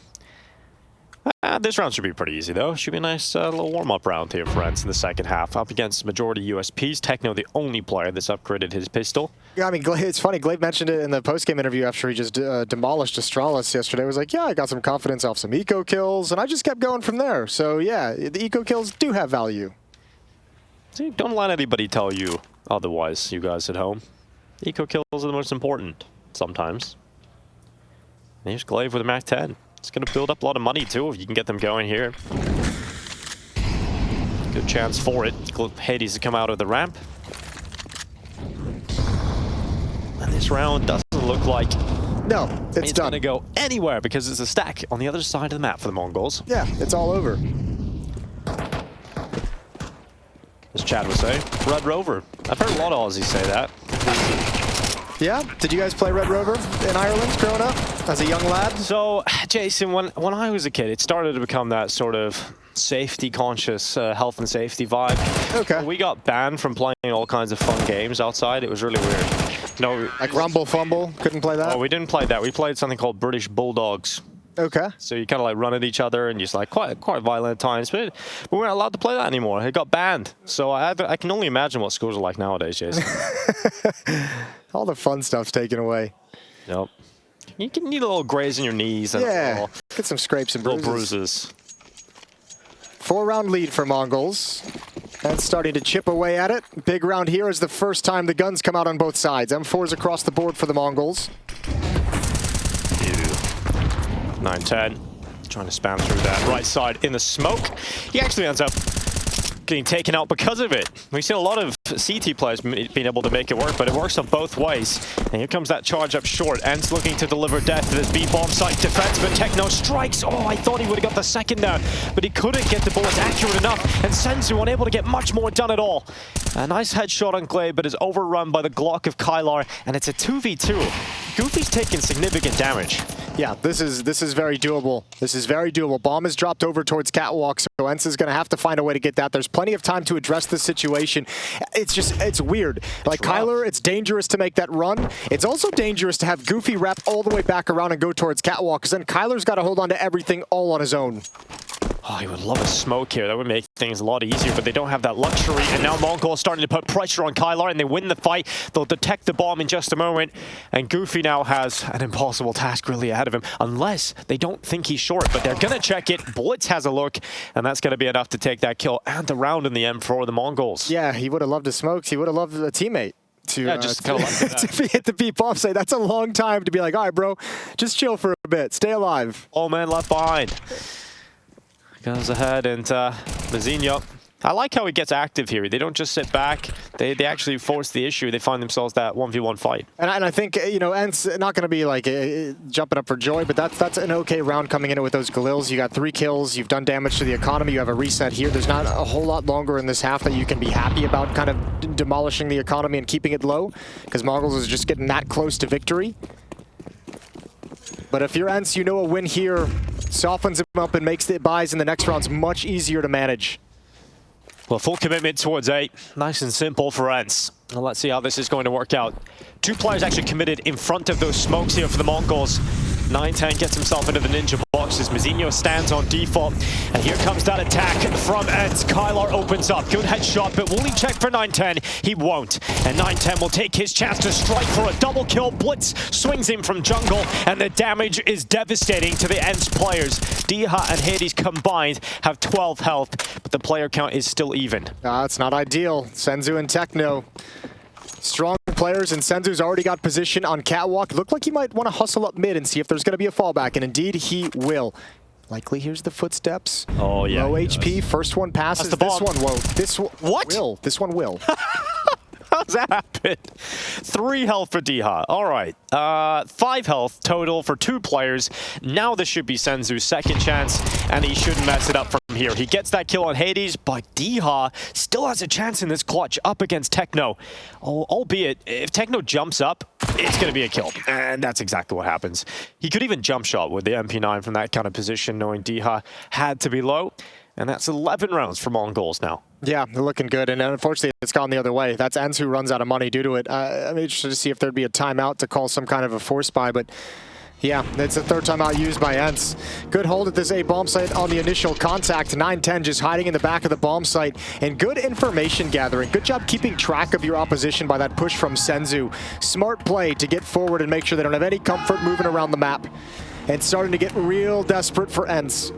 This round should be pretty easy, though. Should be a nice little warm-up round here for ENCE in the second half. Up against majority USPs. Techno, the only player that's upgraded his pistol. Yeah, I mean, it's funny. Glaive mentioned it in the post-game interview after he just demolished Astralis yesterday. He was like, yeah, I got some confidence off some eco kills, and I just kept going from there. So, yeah, the eco kills do have value. See, don't let anybody tell you otherwise, you guys at home. Eco kills are the most important, sometimes. And here's Glaive with a Mac 10. It's going to build up a lot of money, too, if you can get them going here. Good chance for it. Hades to come out of the ramp. And this round doesn't look like it's done. Going to go anywhere because it's a stack on the other side of the map for the Mongols. Yeah, it's all over. As Chad would say, Red Rover. I've heard a lot of Aussies say that. Yeah? Did you guys play Red Rover in Ireland growing up? as a young lad? So, Jason, when I was a kid, it started to become that sort of safety-conscious, health and safety vibe. Okay. We got banned from playing all kinds of fun games outside. It was really weird. No, Like Rumble Fumble? Couldn't play that? oh, we didn't play that. We played something called British Bulldogs. Okay. So you kind of like run at each other and just like quite violent at times. But we weren't allowed to play that anymore. It got banned. So I can only imagine what schools are like nowadays, Jason. All the fun stuff's taken away. Yep. You can need a little graze in your knees and Yeah. Get some scrapes and little bruises. bruises. 4-round lead for Mongols. And starting to chip away at it. Big round here is the first time the guns come out on both sides. M4s across the board for the Mongols. 9-10. Trying to spam through that right side in the smoke. He actually ends up getting taken out because of it. We've seen a lot of CT players being able to make it work, but it works on both ways. And here comes that charge up short. ENCE looking to deliver death to this B-bomb site defense, but Techno strikes. Oh, I thought he would have got the second down, but he couldn't get the bullets accurate enough, and Senzu unable to get much more done at all. A nice headshot on Glaive, but is overrun by the Glock of Kylar, and it's a 2v2. Goofy's taking significant damage. Yeah, this is very doable. This is very doable. Bomb is dropped over towards Catwalk, so ENCE is going to have to find a way to get that. There's plenty of time to address this situation. It's weird. Like Kyler, it's dangerous to make that run. It's also dangerous to have Goofy wrap all the way back around and go towards Catwalk, because then Kyler's got to hold on to everything all on his own. Oh, he would love a smoke here. That would make things a lot easier, but they don't have that luxury. And now Mongol starting to put pressure on Kylar, and they win the fight. They'll detect the bomb in just a moment. And Goofy now has an impossible task really ahead of him, unless they don't think he's short. But they're going to check it. Blitz has a look, and that's going to be enough to take that kill and the round in the end for the Mongols. Yeah, he would have loved a smoke. He would have loved a teammate. To, just kind of like to be at the B-bomb site. That's a long time to be like, all right, bro, just chill for a bit. Stay alive. All man left behind. Goes ahead and Mazinho. I like how he gets active here. They don't just sit back. They actually force the issue. They find themselves that 1v1 fight. And I think, you know, ENCE not going to be like jumping up for joy, but that's an okay round coming in with those Galils. You got 3 kills. You've done damage to the economy. You have a reset here. There's not a whole lot longer in this half that you can be happy about kind of demolishing the economy and keeping it low, because Mongols is just getting that close to victory. But if you're ENCE, you know a win here softens him up and makes the buys in the next rounds much easier to manage. Well, full commitment towards 8. Nice and simple for ENCE. Well, let's see how this is going to work out. 2 players actually committed in front of those smokes here for the Mongols. 9-10 gets himself into the ninja box as Mazinho stands on default. And here comes that attack from ENCE. Kylar opens up. Good headshot, but will he check for 9-10? He won't. And 9-10 will take his chance to strike for a double kill. Blitz swings him from jungle, and the damage is devastating to the ENCE players. Diha and Hades combined have 12 health, but the player count is still even. It's not ideal. Senzu and Techno. Strong players, and Senzu's already got position on Catwalk. Looked like he might want to hustle up mid and see if there's going to be a fallback, and indeed he will. Likely here's the footsteps. Oh, yeah. Low HP, first one passes. That's the This bomb. one won't. This What? will. This one will. How's that happen? 3 health for Diha. All right. 5 health total for 2 players. Now this should be Senzu's second chance, and he shouldn't mess it up from here. He gets that kill on Hades, but Diha still has a chance in this clutch up against Techno. Albeit, if Techno jumps up, it's going to be a kill. And that's exactly what happens. He could even jump shot with the MP9 from that kind of position, knowing Diha had to be low. And that's 11 rounds for Mongols now. Yeah, they're looking good, and unfortunately it's gone the other way. That's ENCE who runs out of money due to it. I'm interested to see if there'd be a timeout to call some kind of a force buy, but yeah, it's the 3rd timeout used by ENCE. Good hold at this A bomb site on the initial contact. 9-10 just hiding in the back of the bomb site, and good information gathering. Good job keeping track of your opposition by that push from Senzu. Smart play to get forward and make sure they don't have any comfort moving around the map, and starting to get real desperate for ENCE.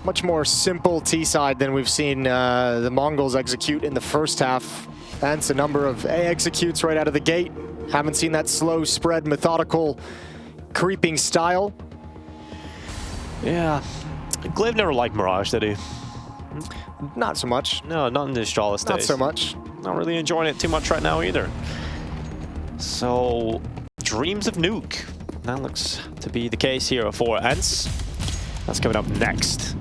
Much more simple T-side than we've seen the Mongols execute in the first half. ENCE a number of A executes right out of the gate. Haven't seen that slow spread, methodical, creeping style. Yeah. Glaive never liked Mirage, did he? Not so much. No, not in the Astralis days. Not so much. Not really enjoying it too much right now either. So, Dreams of Nuke. That looks to be the case here for ENCE. That's coming up next.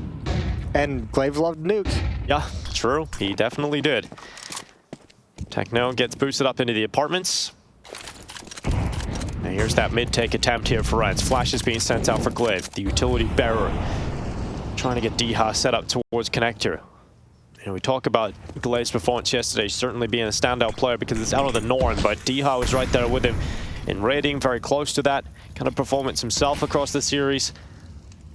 And Glaive loved Nuke. Yeah, true. He definitely did. Techno gets boosted up into the apartments. And here's that mid-take attempt here for ENCE. Flash is being sent out for Glaive, the utility bearer. Trying to get Deha set up towards Connector. You know, we talk about Glaive's performance yesterday certainly being a standout player because it's out of the norm, but Deha was right there with him in rating, very close to that kind of performance himself across the series.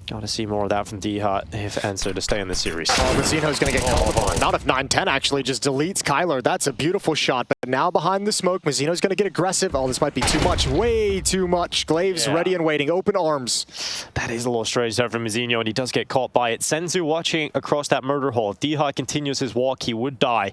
Got to see more of that from Deha if ENCE to stay in the series. Oh, Mazzino's going to get called upon. Not if 9-10 actually just deletes Kyler. That's a beautiful shot. But now behind the smoke, Mazzino's going to get aggressive. Oh, this might be too much. Way too much. Glaive's ready and waiting. Open arms. That is a little strange there from Mazzino, and he does get caught by it. Senzu watching across that murder hole. If Deha continues his walk, he would die.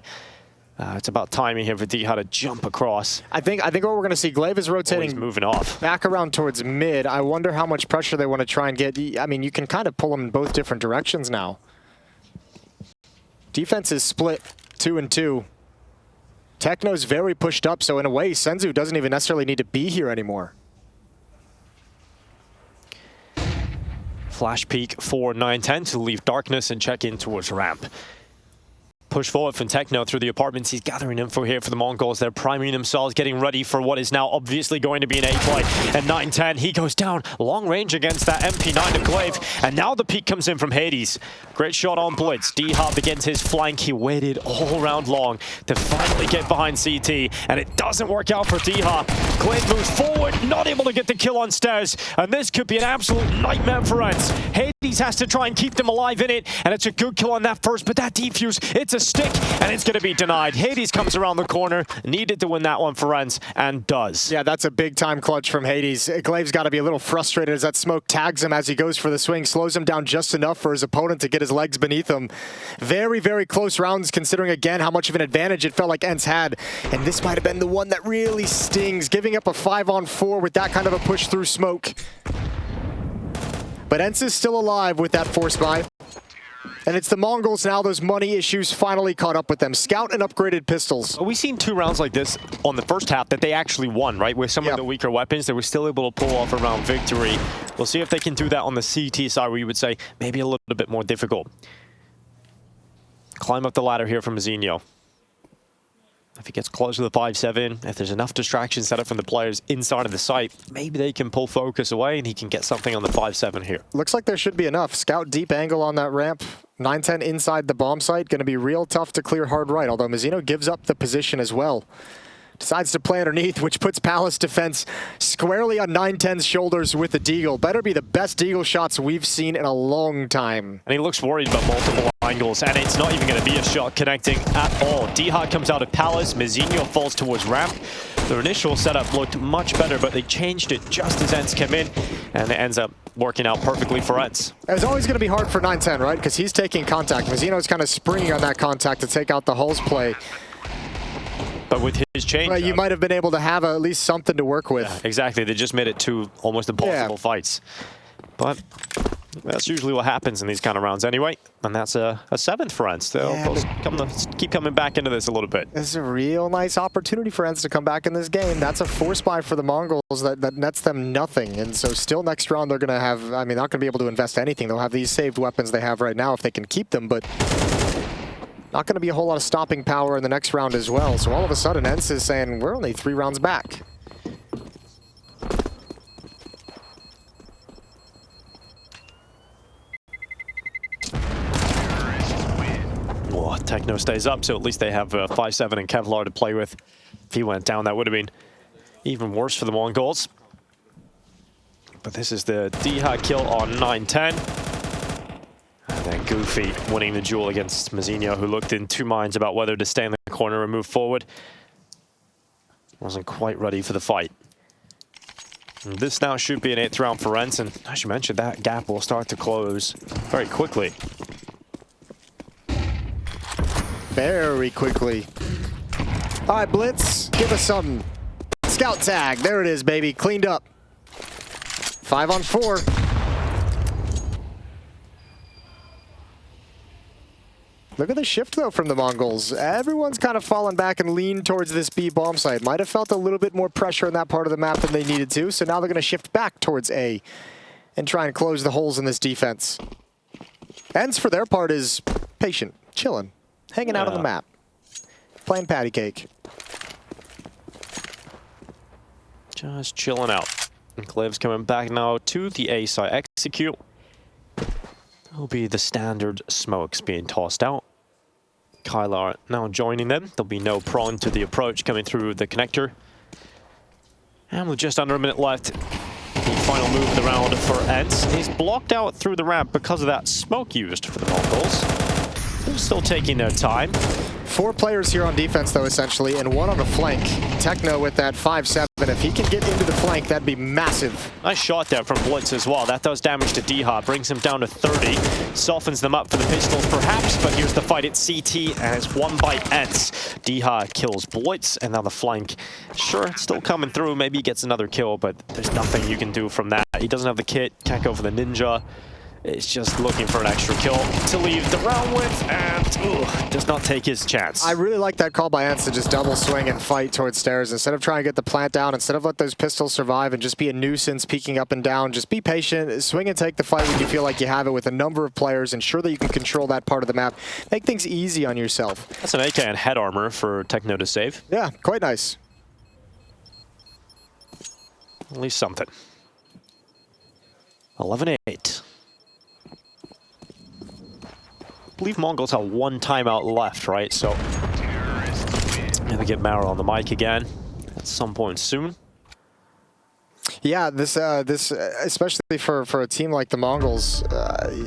It's about timing here for Deha to jump across. I think what we're going to see, Glaive is rotating. He's moving off. Back around towards mid. I wonder how much pressure they want to try and get. I mean, you can kind of pull them in both different directions now. Defense is split 2-2. Techno's very pushed up, so in a way, Senzu doesn't even necessarily need to be here anymore. Flash peek for 9-10 to leave darkness and check in towards ramp. Push forward from Techno through the apartments. He's gathering info here for the Mongols. They're priming themselves, getting ready for what is now obviously going to be an A play. And 9-10, he goes down long range against that MP9 of Glaive. And now the peek comes in from Hades. Great shot on Blitz. Deha begins his flank. He waited all round long to finally get behind CT. And it doesn't work out for Deha. Glaive moves forward, not able to get the kill on stairs. And this could be an absolute nightmare for ENCE. Hades has to try and keep them alive in it. And it's a good kill on that first, but that defuse, it's a stick, and it's going to be denied. Hades comes around the corner, needed to win that one for ENCE, and does. Yeah, that's a big-time clutch from Hades. Glaive's got to be a little frustrated as that smoke tags him as he goes for the swing, slows him down just enough for his opponent to get his legs beneath him. Very, very close rounds, considering, again, how much of an advantage it felt like ENCE had. And this might have been the one that really stings, giving up a 5-on-4 with that kind of a push through smoke. But ENCE is still alive with that force buy. And it's the Mongols now, those money issues finally caught up with them. Scout and upgraded pistols. We've seen 2 rounds like this on the first half that they actually won, right? With some of the weaker weapons, they were still able to pull off a round victory. We'll see if they can do that on the CT side, where you would say maybe a little bit more difficult. Climb up the ladder here from Mazzino. If he gets close to the 5-7, if there's enough distractions set up from the players inside of the site, maybe they can pull focus away and he can get something on the 5-7 here. Looks like there should be enough. Scout deep angle on that ramp. 9-10 inside the bomb site. Going to be real tough to clear hard right, although Mazzino gives up the position as well. Decides to play underneath, which puts Palace defense squarely on 9-10's shoulders with the Deagle. Better be the best Deagle shots we've seen in a long time. And he looks worried about multiple angles, and it's not even going to be a shot connecting at all. Deha comes out of Palace, Mazzino falls towards ramp. Their initial setup looked much better, but they changed it just as ENCE came in, and it ends up working out perfectly for ENCE. It's always going to be hard for 9-10, right? Because he's taking contact. Mazzino's kind of springing on that contact to take out the Hull's play. But with his change, you might have been able to have at least something to work with. Yeah, exactly. They just made it 2 almost impossible fights. But that's usually what happens in these kind of rounds anyway. And that's a 7th for ENCE. They'll keep coming back into this a little bit. This is a real nice opportunity for ENCE to come back in this game. That's a force buy for the Mongols that nets them nothing. And so still next round they're going to have, I mean, not going to be able to invest anything. They'll have these saved weapons they have right now if they can keep them. But not going to be a whole lot of stopping power in the next round as well. So all of a sudden, ENCE is saying, we're only 3 rounds back. Well, Techno stays up, so at least they have 5-7 and Kevlar to play with. If he went down, that would have been even worse for the Mongols. But this is the Deha kill on 9-10. And then Goofy winning the duel against Mazzino, who looked in 2 minds about whether to stay in the corner or move forward. Wasn't quite ready for the fight. And this now should be an 8th round for ENCE, and as you mentioned, that gap will start to close very quickly. Very quickly. All right, Blitz, give us something. Scout tag, there it is, baby, cleaned up. 5-on-4. Look at the shift, though, from the Mongols. Everyone's kind of fallen back and leaned towards this B bomb site. Might have felt a little bit more pressure in that part of the map than they needed to, so now they're going to shift back towards A and try and close the holes in this defense. ENCE, for their part, is patient, chilling, hanging out on the map, playing patty cake. Just chilling out. And Glaive's coming back now to the A side. Execute. Will be the standard smokes being tossed out. Kylar now joining them. There'll be no prone to the approach coming through the connector. And with just under a minute left, the final move of the round for ENCE. He's blocked out through the ramp because of that smoke used for the TheMongolz. They're still taking their time. 4 players here on defense, though, essentially, and 1 on the flank. Techno with that 5-7. If he can get into the flank, that'd be massive. Nice shot there from Blitz as well. That does damage to Diha, brings him down to 30. Softens them up for the pistols, perhaps, but here's the fight at CT, and it's won by ENCE. Diha kills Blitz, and now the flank. Sure, it's still coming through. Maybe he gets another kill, but there's nothing you can do from that. He doesn't have the kit, can't go for the ninja. It's just looking for an extra kill to leave the round with, and does not take his chance. I really like that call by ENCE to just double swing and fight towards stairs. Instead of trying to get the plant down, instead of let those pistols survive and just be a nuisance peeking up and down, just be patient, swing and take the fight when you feel like you have it with a number of players, ensure that you can control that part of the map. Make things easy on yourself. That's an AK and head armor for Techno to save. Yeah, quite nice. At least something. 11-8. I believe Mongols have 1 timeout left, right? So, gonna get Marrow on the mic again at some point soon. Yeah, this especially for a team like the Mongols,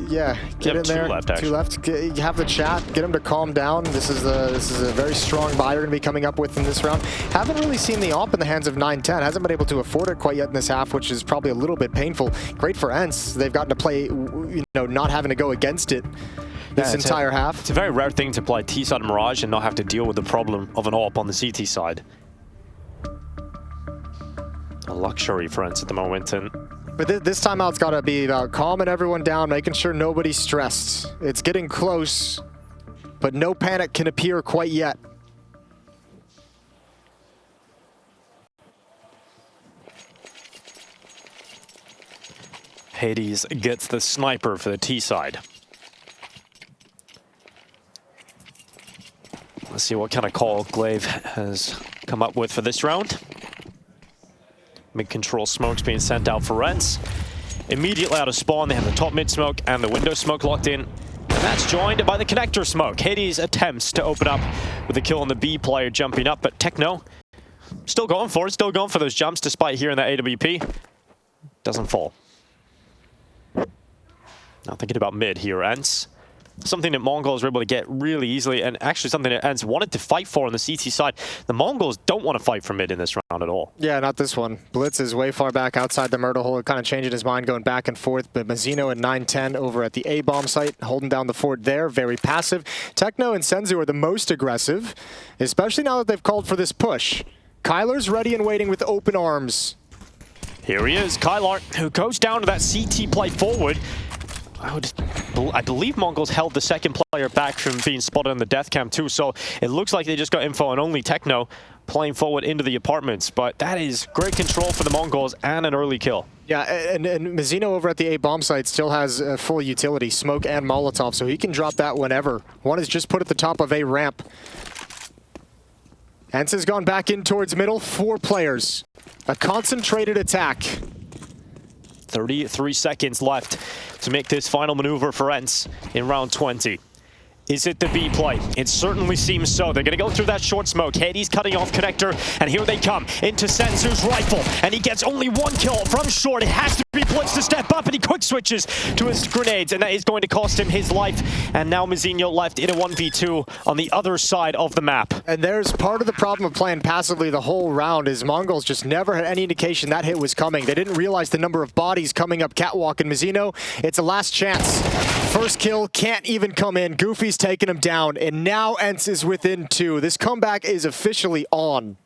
yeah, get in there. 2 left, actually. 2 left. Have the chat, get them to calm down. This is a very strong buy you're going to be coming up with in this round. Haven't really seen the AWP in the hands of 9-10. Hasn't been able to afford it quite yet in this half, which is probably a little bit painful. Great for ENCE. They've gotten to play, you know, not having to go against it this entire half. It's a very rare thing to play T-side Mirage and not have to deal with the problem of an AWP on the CT side. A luxury for ENCE at the moment. But this timeout's got to be about calming everyone down, making sure nobody's stressed. It's getting close, but no panic can appear quite yet. Hades gets the sniper for the T side. Let's see what kind of call Glaive has come up with for this round. Mid-control smokes being sent out for ENCE. Immediately out of spawn, they have the top mid smoke and the window smoke locked in. And that's joined by the connector smoke. Hades attempts to open up with a kill on the B player jumping up, but Techno still going for it, still going for those jumps despite hearing that AWP. Doesn't fall. Now thinking about mid here, ENCE. Something that Mongols were able to get really easily, and actually something that ENCE wanted to fight for on the CT side. The Mongols don't want to fight for mid in this round at all. Yeah, not this one. Blitz is way far back outside the murder hole, kind of changing his mind, going back and forth. But Mazzino and 9-10 over at the A-bomb site, holding down the fort there, very passive. Techno and Senzu are the most aggressive, especially now that they've called for this push. Kylar's ready and waiting with open arms. Here he is, Kylar, who goes down to that CT play forward. I believe Mongols held the second player back from being spotted on the death cam too, so it looks like they just got info on only Techno playing forward into the apartments, but that is great control for the Mongols and an early kill. Yeah, and Mazzino over at the A-bomb site still has full utility, smoke and Molotov, so he can drop that whenever. One is just put at the top of A ramp. ENCE has gone back in towards middle, 4 players. A concentrated attack. 33 seconds left to make this final maneuver for ENCE in round 20. Is it the B play? It certainly seems so. They're going to go through that short smoke. Hades cutting off connector, and here they come into Senzu's rifle, and he gets only 1 kill from short. It has to be Blitz to step up, and he quick switches to his grenades, and that is going to cost him his life. And now Mazzino left in a 1v2 on the other side of the map. And there's part of the problem of playing passively the whole round is Mongols just never had any indication that hit was coming. They didn't realize the number of bodies coming up catwalk, and Mazzino, it's a last chance. First kill can't even come in. Goofy's taking him down, and now ENCE is within 2. This comeback is officially on.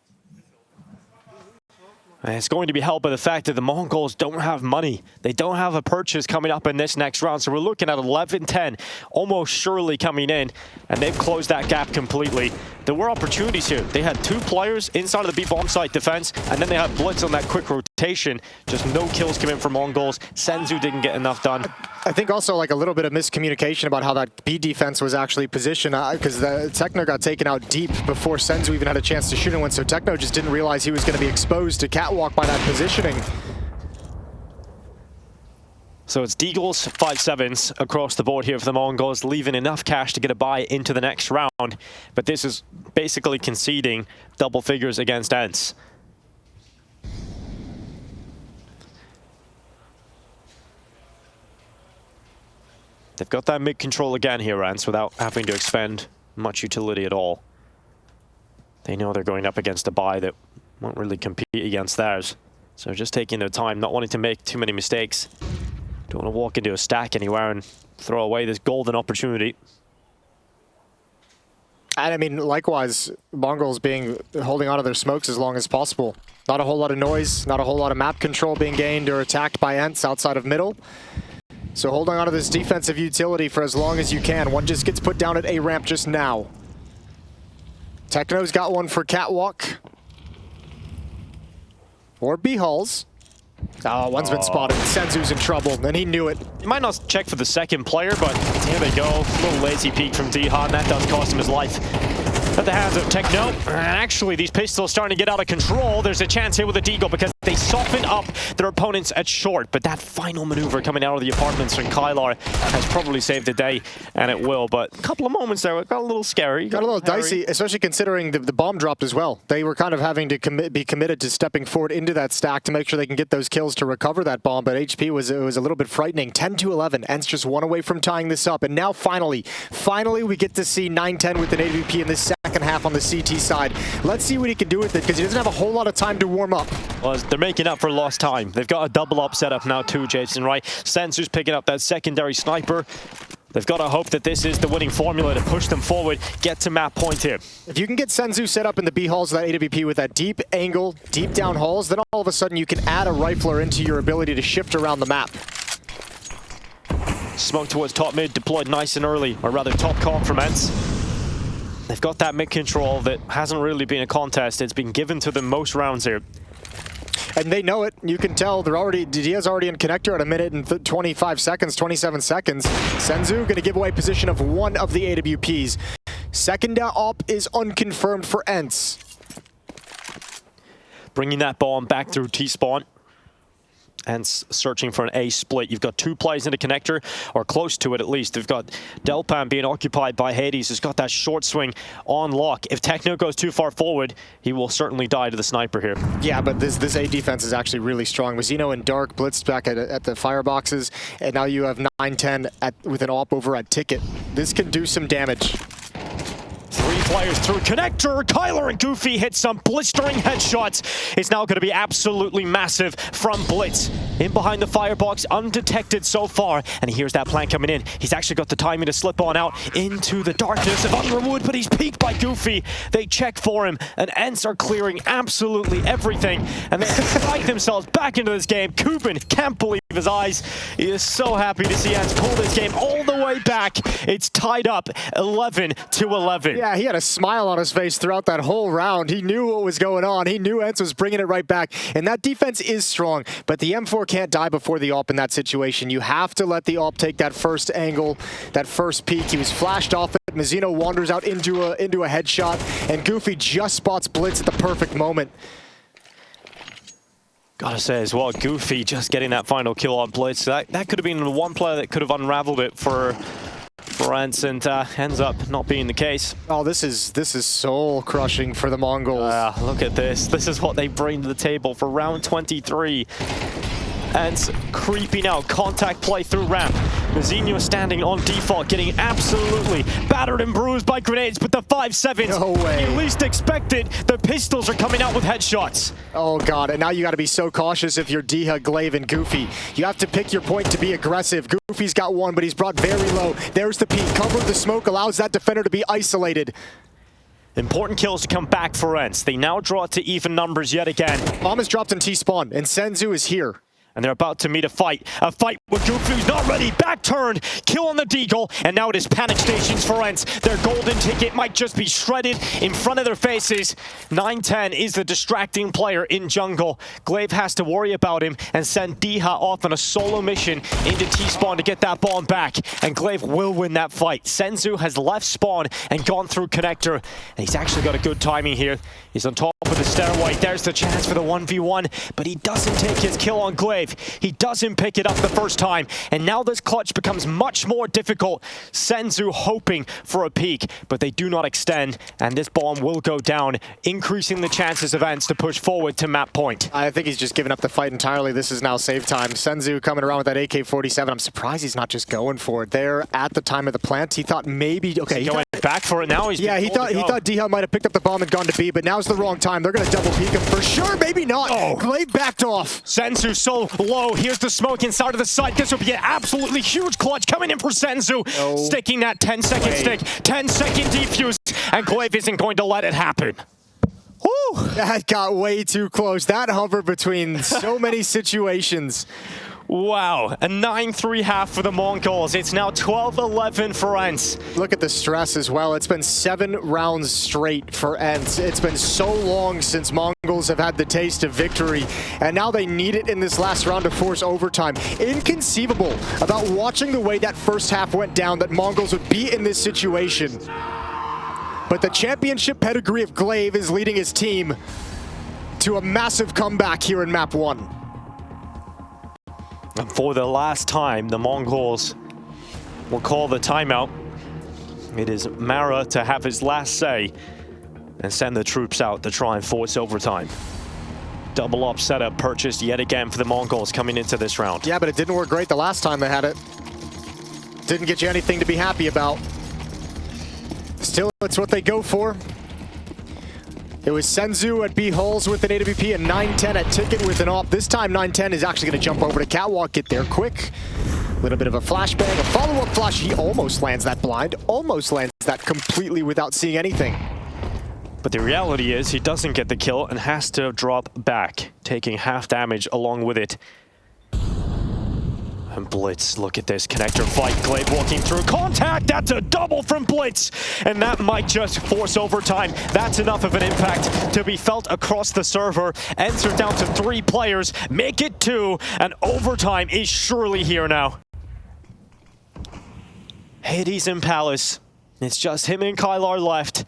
And it's going to be helped by the fact that the Mongols don't have money. They don't have a purchase coming up in this next round. So we're looking at 11-10 almost surely coming in. And they've closed that gap completely. There were opportunities here. They had 2 players inside of the B-bomb site defense. And then they had Blitz on that quick rotation. rotation. Just no kills come in from Mongols. Senzu didn't get enough done. I think also like a little bit of miscommunication about how that B defense was actually positioned, because the Techno got taken out deep before Senzu even had a chance to shoot in one, so Techno just didn't realize he was going to be exposed to Catwalk by that positioning. So it's Deagles, 5-7s across the board here for the Mongols, leaving enough cash to get a bye into the next round. But this is basically conceding double figures against ENCE. They've got that mid control again here, ENCE, without having to expend much utility at all. They know they're going up against a bye that won't really compete against theirs. So just taking their time, not wanting to make too many mistakes. Don't want to walk into a stack anywhere and throw away this golden opportunity. And I mean, likewise, Mongols holding on to their smokes as long as possible. Not a whole lot of noise, not a whole lot of map control being gained or attacked by ENCE outside of middle. So holding on to this defensive utility for as long as you can. One just gets put down at A ramp just now. Techno's got one for Catwalk. Or B Halls. Oh, one's been spotted. Senzu's in trouble, and he knew it. He might not check for the second player, but here they go. A little lazy peek from Dihan, and that does cost him his life. At the hands of Techno. And actually, these pistols starting to get out of control. There's a chance here with the Deagle because they softened up their opponents at short. But that final maneuver coming out of the apartments from Kylar has probably saved the day, and it will. But a couple of moments there, it got a little scary. Got a little dicey, especially considering the bomb dropped as well. They were kind of having to be committed to stepping forward into that stack to make sure they can get those kills to recover that bomb. But HP was a little bit frightening. 10-11. ENCE just one away from tying this up. And now finally we get to see 9-10 with an AWP in this second half on the CT side. Let's see what he can do with it, because he doesn't have a whole lot of time to warm up. Well, they're making up for lost time. They've got a double up setup now too, Jason, right? Senzu's picking up that secondary sniper. They've got to hope that this is the winning formula to push them forward, get to map point here. If you can get Senzu set up in the B halls of that AWP with that deep angle, deep down halls, then all of a sudden you can add a rifler into your ability to shift around the map. Smoke towards top mid, deployed nice and early, or rather top con from ENCE. They've got that mid control that hasn't really been a contest. It's been given to them most rounds here. And they know it. You can tell they're already, Dia's already in connector at 1 minute and 25 seconds, 27 seconds. Senzu going to give away position of one of the AWPs. Second op is unconfirmed for ENCE. Bringing that bomb back through T-spawn. ENCE searching for an A split. You've got two plays in the connector, or close to it at least. They've got Delpan being occupied by Hades, who's got that short swing on lock. If Techno goes too far forward, he will certainly die to the sniper here. Yeah, but this A defense is actually really strong. Mazzino and Dark blitzed back at the fireboxes, and now you have 9-10 with an op over at Ticket. This can do some damage. Three players through connector. Kylar and Goofy hit some blistering headshots. It's now going to be absolutely massive from Blitz. In behind the firebox, undetected so far. And here's that plan coming in. He's actually got the timing to slip on out into the darkness of Underwood, but he's peeked by Goofy. They check for him, and ENCE are clearing absolutely everything. And they fight themselves back into this game. Kubin can't believe his eyes. He is so happy to see ENCE pull this game all the way back. It's tied up 11-11. Yeah, he had a smile on his face throughout that whole round. He knew what was going on. He knew ENCE was bringing it right back. And that defense is strong, but the M4 can't die before the op in that situation. You have to let the op take that first angle, that first peek. He was flashed off it. Mazzino wanders out into a headshot, and Goofy just spots Blitz at the perfect moment. Gotta say as well, Goofy just getting that final kill on Blitz. That could have been the one player that could have unraveled it for ENCE, and ends up not being the case. Oh, this is soul crushing for the Mongols. Look at this. This is what they bring to the table for round 23. ENCE creeping out, contact play through ramp. Mazzino standing on default, getting absolutely battered and bruised by grenades, but the 5-7s, no way. you least expected, the pistols are coming out with headshots. Oh god, and now you gotta be so cautious if you're Diha, Glaive, and Goofy. You have to pick your point to be aggressive. Goofy's got one, but he's brought very low. There's the peek, cover of the smoke, allows that defender to be isolated. Important kills to come back for ENCE. They now draw it to even numbers yet again. Bomb is dropped in T-spawn, and Senzu is here. And they're about to meet a fight Wagufu's not ready. Back turn. Kill on the Deagle. And now it is panic stations for ENCE. Their golden ticket might just be shredded in front of their faces. 910 is the distracting player in jungle. Glaive has to worry about him and send Diha off on a solo mission into T-spawn to get that bomb back. And Glaive will win that fight. Senzu has left spawn and gone through connector. And he's actually got a good timing here. He's on top of the stairway. There's the chance for the 1v1. But he doesn't take his kill on Glaive. He doesn't pick it up the first time, and now this clutch becomes much more difficult. Senzu hoping for a peek, but they do not extend, and this bomb will go down, increasing the chances of ENCE to push forward to map point. I think he's just given up the fight entirely. This is now save time. Senzu coming around with that AK-47. I'm surprised he's not just going for it. There at the time of the plant, he thought maybe, okay. He's going back for it now. Yeah, he thought Diha might have picked up the bomb and gone to B, but now's the wrong time. They're going to double peek him for sure. Maybe not. Oh. Glaive backed off. Senzu so low. Here's the smoke inside of the site. This will be an absolutely huge clutch coming in for Senzu. No. Sticking that 10-second stick. 10-second defuse. And Glaive isn't going to let it happen. Woo! That got way too close. That hovered between so many situations. Wow, a 9-3 half for the Mongols. It's now 12-11 for ENCE. Look at the stress as well. It's been 7 rounds straight for ENCE. It's been so long since Mongols have had the taste of victory, and now they need it in this last round to force overtime. Inconceivable about watching the way that first half went down that Mongols would be in this situation. But the championship pedigree of Glaive is leading his team to a massive comeback here in map 1. And for the last time, the Mongols will call the timeout. It is Mara to have his last say and send the troops out to try and force overtime. Double up setup purchased yet again for the Mongols coming into this round. Yeah, but it didn't work great the last time they had it. Didn't get you anything to be happy about. Still, it's what they go for. It was Senzu at B Hulls with an AWP and 910 at Ticket with an AWP. This time 910 is actually going to jump over to Catwalk, get there quick. A little bit of a flashbang, a follow-up flash. He almost lands that blind, almost lands that completely without seeing anything. But the reality is he doesn't get the kill and has to drop back, taking half damage along with it. And Blitz, look at this connector fight. Glaive walking through contact. That's a double from Blitz. And that might just force overtime. That's enough of an impact to be felt across the server. ENCE are down to 3 players. Make it 2. And overtime is surely here now. Hades in Palace. It's just him and Kylar left.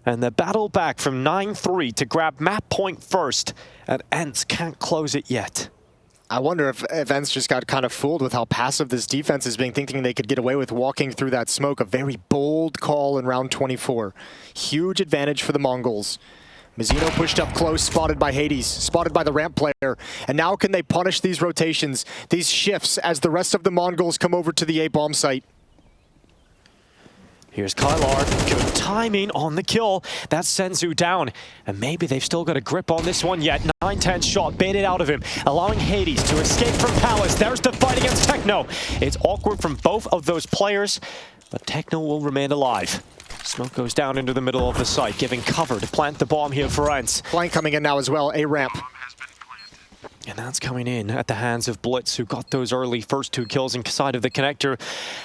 And the battle back from 9-3 to grab map point first. And ENCE can't close it yet. I wonder if ENCE just got kind of fooled with how passive this defense is being, thinking they could get away with walking through that smoke. A very bold call in round 24. Huge advantage for the Mongols. Mizzino pushed up close, spotted by Hades, spotted by the ramp player. And now can they punish these rotations, these shifts, as the rest of the Mongols come over to the A-bomb site? Here's Kylar, good timing on the kill. That Senzu down, and maybe they've still got a grip on this one yet. 910 shot baited out of him, allowing Hades to escape from Palace. There's the fight against Techno. It's awkward from both of those players, but Techno will remain alive. Smoke goes down into the middle of the site, giving cover to plant the bomb here for ENCE. Flank coming in now as well, A-ramp. And that's coming in at the hands of Blitz, who got those early first 2 kills inside of the connector.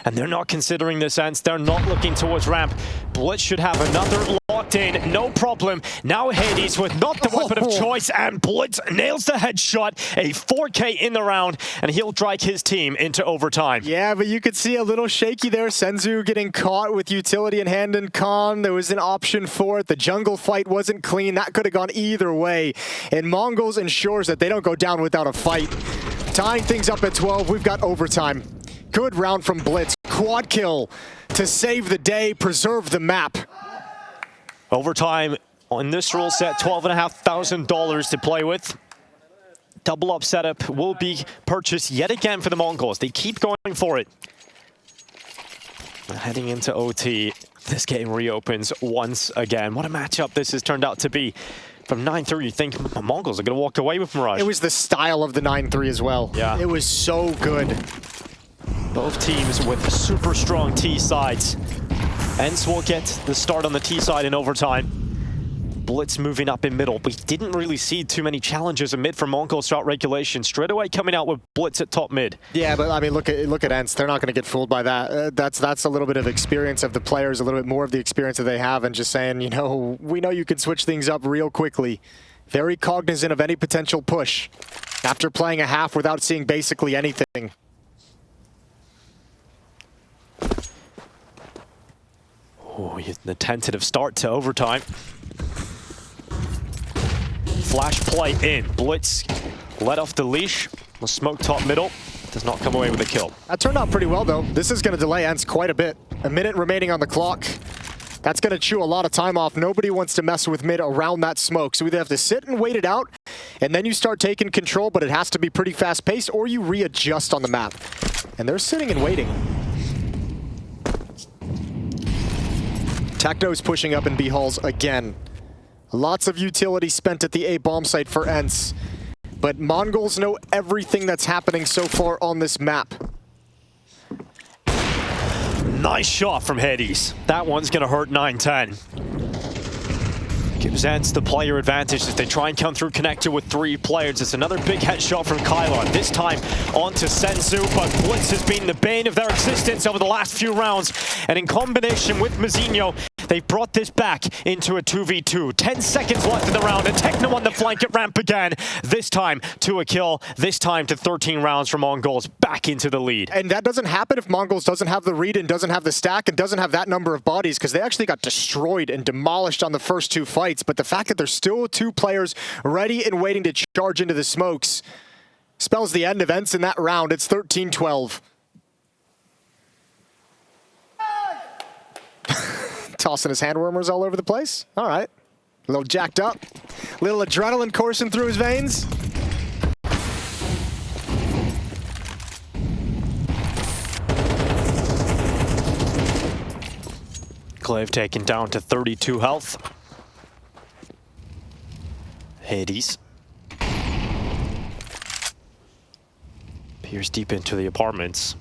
And they're not considering this ENCE. They're not looking towards ramp. Blitz should have another locked in, no problem. Now Hades with not the weapon of choice, and Blitz nails the headshot. A 4K in the round, and he'll drag his team into overtime. Yeah, but you could see a little shaky there. Senzu getting caught with utility in hand and con. There was an option for it. The jungle fight wasn't clean. That could have gone either way. And Mongols ensures that they don't go down without a fight. Tying things up at 12, we've got overtime. Good round from Blitz. Quad kill to save the day, preserve the map. Overtime on this rule set, $12,500 to play with. Double up setup will be purchased yet again for the Mongols. They keep going for it. Heading into OT, this game reopens once again. What a matchup this has turned out to be. From 9-3, you think the Mongols are going to walk away with Mirage. It was the style of the 9-3 as well. Yeah. It was so good. Both teams with super strong T sides. ENCE will get the start on the T side in overtime. Blitz moving up in middle. We didn't really see too many challenges in mid from Mongols throughout regulation. Straight away coming out with Blitz at top mid. Yeah, but I mean, look at ENCE. They're not going to get fooled by that. That's a little bit of experience of the players, a little bit more of the experience that they have, and just saying, you know, we know you can switch things up real quickly. Very cognizant of any potential push after playing a half without seeing basically anything. Oh, the tentative start to overtime. Flash play in. Blitz let off the leash. The smoke top middle. Does not come away with a kill. That turned out pretty well, though. This is going to delay ENCE quite a bit. A minute remaining on the clock. That's going to chew a lot of time off. Nobody wants to mess with mid around that smoke. So either have to sit and wait it out, and then you start taking control, but it has to be pretty fast-paced, or you readjust on the map. And they're sitting and waiting. Techno's pushing up in B halls again. Lots of utility spent at the A bomb site for ENCE. But Mongols know everything that's happening so far on this map. Nice shot from Hades. That one's going to hurt 9-10. Gives ENCE the player advantage as they try and come through connector with 3 players. It's another big headshot from Kylon. This time onto Senzu, but Blitz has been the bane of their existence over the last few rounds. And in combination with Mazinho, they've brought this back into a 2v2. 10 seconds left in the round, and Techno on the flank at ramp again. This time to a kill, this time to 13 rounds for Mongols, back into the lead. And that doesn't happen if Mongols doesn't have the read and doesn't have the stack and doesn't have that number of bodies, because they actually got destroyed and demolished on the first 2 fights. But the fact that there's still 2 players ready and waiting to charge into the smokes spells the end of ENCE in that round. It's 13-12. Tossing his hand warmers all over the place. All right. A little jacked up. A little adrenaline coursing through his veins. Glaive taken down to 32 health. Hades peers deep into the apartments.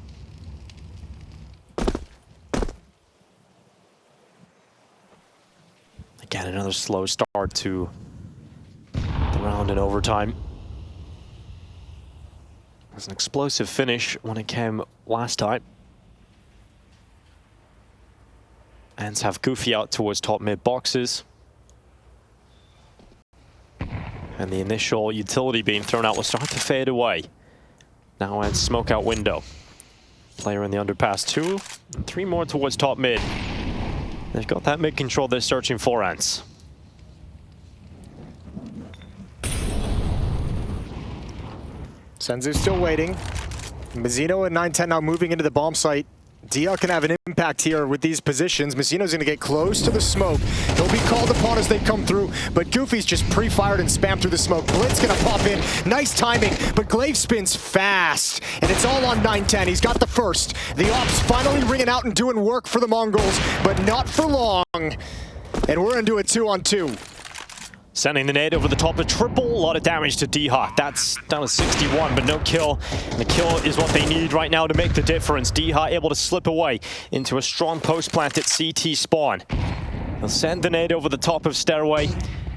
Again, another slow start to the round in overtime. It was an explosive finish when it came last time. ENCE have Goofy out towards top mid boxes. And the initial utility being thrown out will start to fade away. Now ENCE smoke out window. Player in the underpass 2, and 3 more towards top mid. They've got that mid control they're searching for, ENCE. Senzu's still waiting. Mazinho and 9-10 now moving into the bomb site. DL can have an impact here with these positions. Mazzino's going to get close to the smoke. He'll be called upon as they come through, but Goofy's just pre-fired and spammed through the smoke. Blitz going to pop in. Nice timing, but Glaive spins fast, and it's all on 9-10. He's got the first. The ops finally ringing out and doing work for the Mongols, but not for long. And we're into a 2-on-2. Sending the nade over the top of triple. A lot of damage to D-Hawk. That's down to 61, but no kill. And the kill is what they need right now to make the difference. D-Hawk able to slip away into a strong post plant at CT spawn. They'll send the nade over the top of stairway.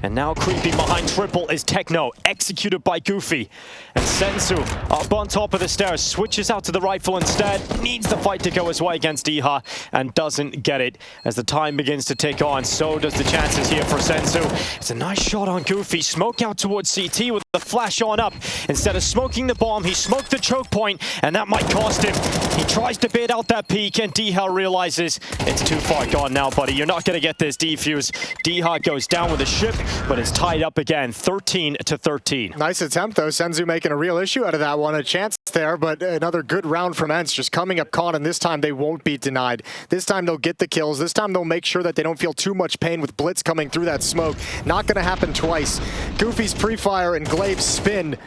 And now creeping behind triple is Techno, executed by Goofy. And Senzu up on top of the stairs, switches out to the rifle instead, needs the fight to go his way against Iha, and doesn't get it. As the time begins to tick on, so does the chances here for Senzu. It's a nice shot on Goofy, smoke out towards CT with the flash on up. Instead of smoking the bomb, he smoked the choke point, and that might cost him. He tries to bait out that peak, and D-Hal realizes it's too far gone now, buddy. You're not gonna get this defuse. D-Hal goes down with a ship, but it's tied up again, 13-13. Nice attempt, though. Senzu making a real issue out of that one. A chance there, but another good round from ENCE just coming up con, and this time they won't be denied. This time they'll get the kills. This time they'll make sure that they don't feel too much pain with Blitz coming through that smoke. Not going to happen twice. Goofy's pre-fire and Glaive's spin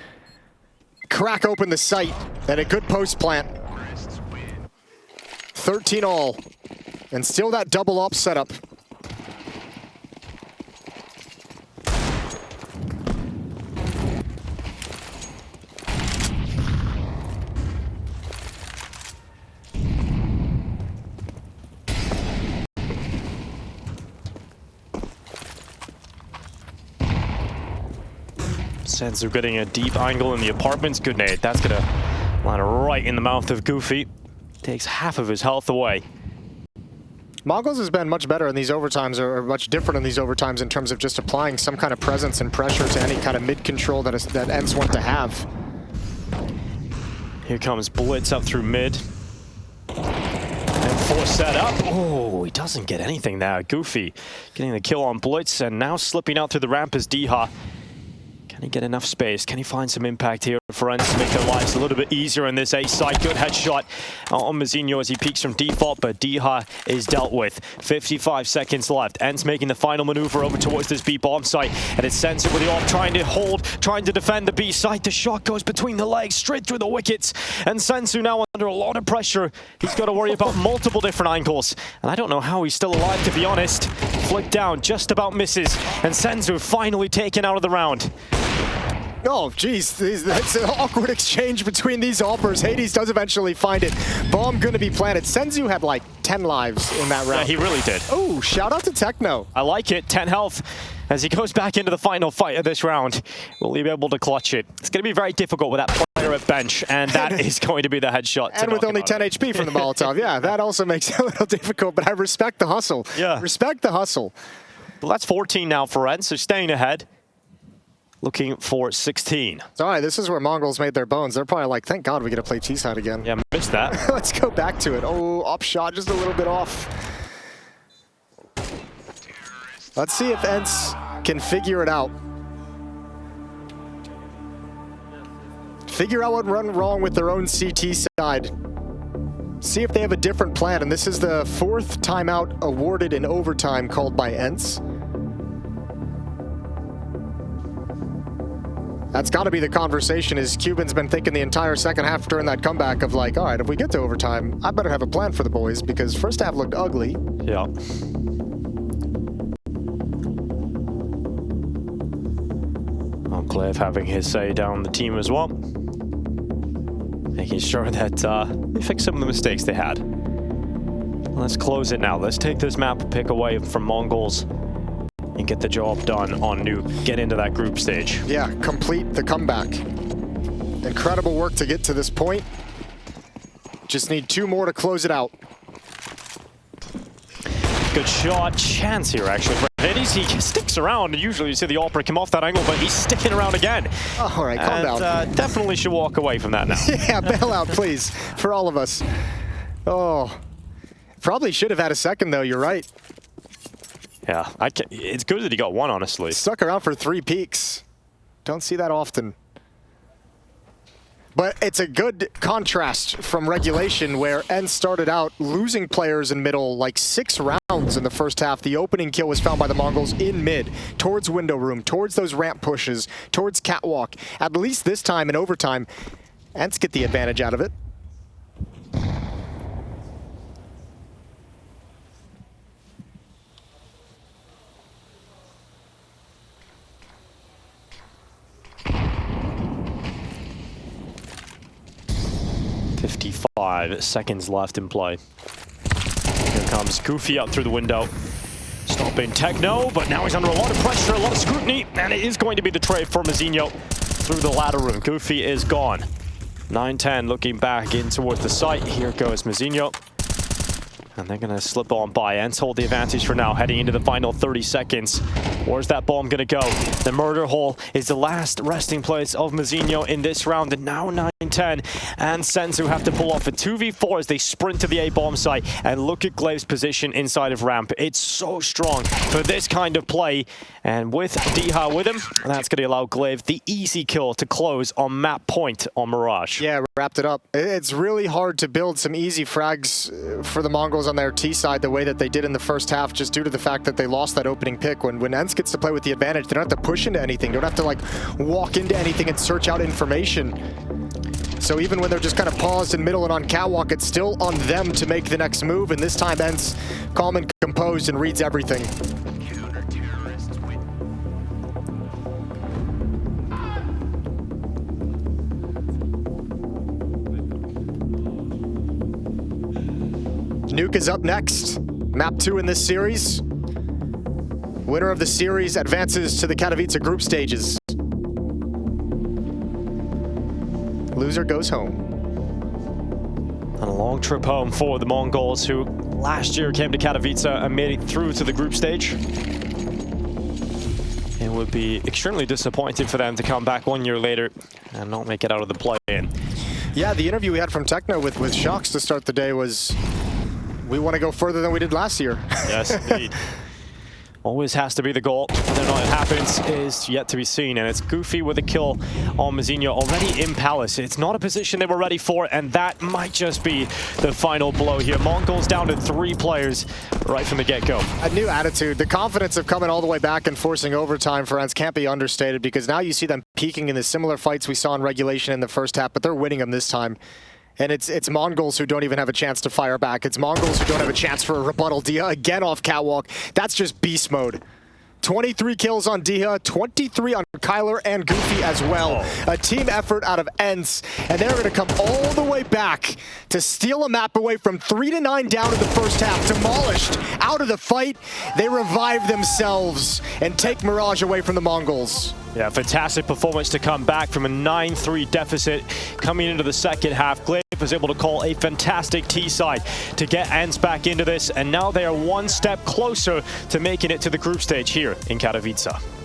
crack open the site, and a good post plant. 13 all, and still that double up setup. Senzu getting a deep angle in the apartments. Good nade. That's gonna land right in the mouth of Goofy. Takes half of his health away. Mongols has been much better in these overtimes, or much different in these overtimes in terms of just applying some kind of presence and pressure to any kind of mid-control that ENCE want to have. Here comes Blitz up through mid. And force set up. Oh, he doesn't get anything there. Goofy getting the kill on Blitz, and now slipping out through the ramp is Diha. Can he get enough space? Can he find some impact here for ENCE to make their lives a little bit easier in this A side? Good headshot on Mazinho as he peeks from default, but Diha is dealt with. 55 seconds left. ENCE making the final maneuver over towards this B bomb site, and it's Senzu with the off, trying to hold, trying to defend the B site. The shot goes between the legs, straight through the wickets, and Senzu now under a lot of pressure. He's got to worry about multiple different angles, and I don't know how he's still alive, to be honest. Flick down, just about misses, and Senzu finally taken out of the round. Oh, geez, that's an awkward exchange between these hoppers. Hades does eventually find it. Bomb gonna be planted. Senzu had like 10 lives in that round. Yeah, he really did. Oh, shout out to Techno. I like it. 10 health as he goes back into the final fight of this round. Will he be able to clutch it? It's going to be very difficult with that player at bench, and that is going to be the headshot. And with only 10 HP from the Molotov. Yeah, that also makes it a little difficult, but I respect the hustle. Yeah. Respect the hustle. Well, that's 14 now for ENCE, so staying ahead. Looking for 16. It's all right, this is where Mongols made their bones. They're probably like, thank God we get to play T-side again. Yeah, missed that. Let's go back to it. Oh, up shot just a little bit off. Let's see if ENCE can figure it out. Figure out what went wrong with their own CT side. See if they have a different plan. And this is the 4th timeout awarded in overtime called by ENCE. That's got to be the conversation, is Cuban's been thinking the entire second half during that comeback of like, all right, if we get to overtime, I better have a plan for the boys, because first half looked ugly. Yeah. Enclave having his say down the team as well. Making sure that they fix some of the mistakes they had. Let's close it now. Let's take this map pick away from Mongols and get the job done on Nuke. Get into that group stage. Yeah, complete the comeback. Incredible work to get to this point. Just need 2 more to close it out. Good shot. Chance here, actually. For Hades, he sticks around. Usually you see the opera come off that angle, but he's sticking around again. Oh, all right, calm down. Definitely should walk away from that now. Yeah, bail out, please, for all of us. Oh, probably should have had a second, though. You're right. Yeah, it's good that he got 1, honestly. Stuck around for 3 peaks. Don't see that often. But it's a good contrast from regulation, where ENCE started out losing players in middle like 6 rounds in the first half. The opening kill was found by the Mongols in mid, towards window room, towards those ramp pushes, towards catwalk. At least this time in overtime, ENCE get the advantage out of it. .55 seconds left in play. Here comes Goofy out through the window. Stopping Techno, but now he's under a lot of pressure, a lot of scrutiny, and it is going to be the trade for Mazinho through the ladder room. Goofy is gone. 9-10 looking back in towards the site. Here goes Mazinho. And they're going to slip on by. ENCE hold the advantage for now, heading into the final 30 seconds. Where's that bomb going to go? The murder hole is the last resting place of Mazinho in this round. And now 9-10. And Senzu have to pull off a 2v4 as they sprint to the A bomb site. And look at Glaive's position inside of ramp. It's so strong for this kind of play. And with Diha with him, that's going to allow Glaive the easy kill to close on map point on Mirage. Yeah, wrapped it up. It's really hard to build some easy frags for the Mongols on their T side the way that they did in the first half, just due to the fact that they lost that opening pick. When ENCE gets to play with the advantage, they don't have to push into anything. They don't have to like walk into anything and search out information. So even when they're just kind of paused in middle and on catwalk, it's still on them to make the next move. And this time ENCE calm and composed and reads everything. Nuke is up next. Map 2 in this series. Winner of the series advances to the Katowice group stages. Loser goes home. And a long trip home for the Mongols, who last year came to Katowice and made it through to the group stage. It would be extremely disappointing for them to come back 1 year later and not make it out of the play-in. Yeah, the interview we had from Techno with Shocks to start the day was, we want to go further than we did last year. Yes, indeed. Always has to be the goal. Whether or not it happens is yet to be seen. And it's Goofy with a kill on Mazinho already in Palace. It's not a position they were ready for, and that might just be the final blow here. Mongols down to 3 players right from the get-go. A new attitude. The confidence of coming all the way back and forcing overtime for ENCE can't be understated, because now you see them peaking in the similar fights we saw in regulation in the first half, but they're winning them this time. And it's Mongols who don't even have a chance to fire back. It's Mongols who don't have a chance for a rebuttal. Dia again off catwalk. That's just beast mode. 23 kills on Dia, 23 on Kyler and Goofy as well. A team effort out of ENCE, and they're going to come all the way back to steal a map away from 3-9 down in the first half. Demolished out of the fight. They revive themselves and take Mirage away from the Mongols. Yeah, fantastic performance to come back from a 9-3 deficit coming into the second half. Glaive was able to call a fantastic T-side to get ENCE back into this, and now they are one step closer to making it to the group stage here in Katowice.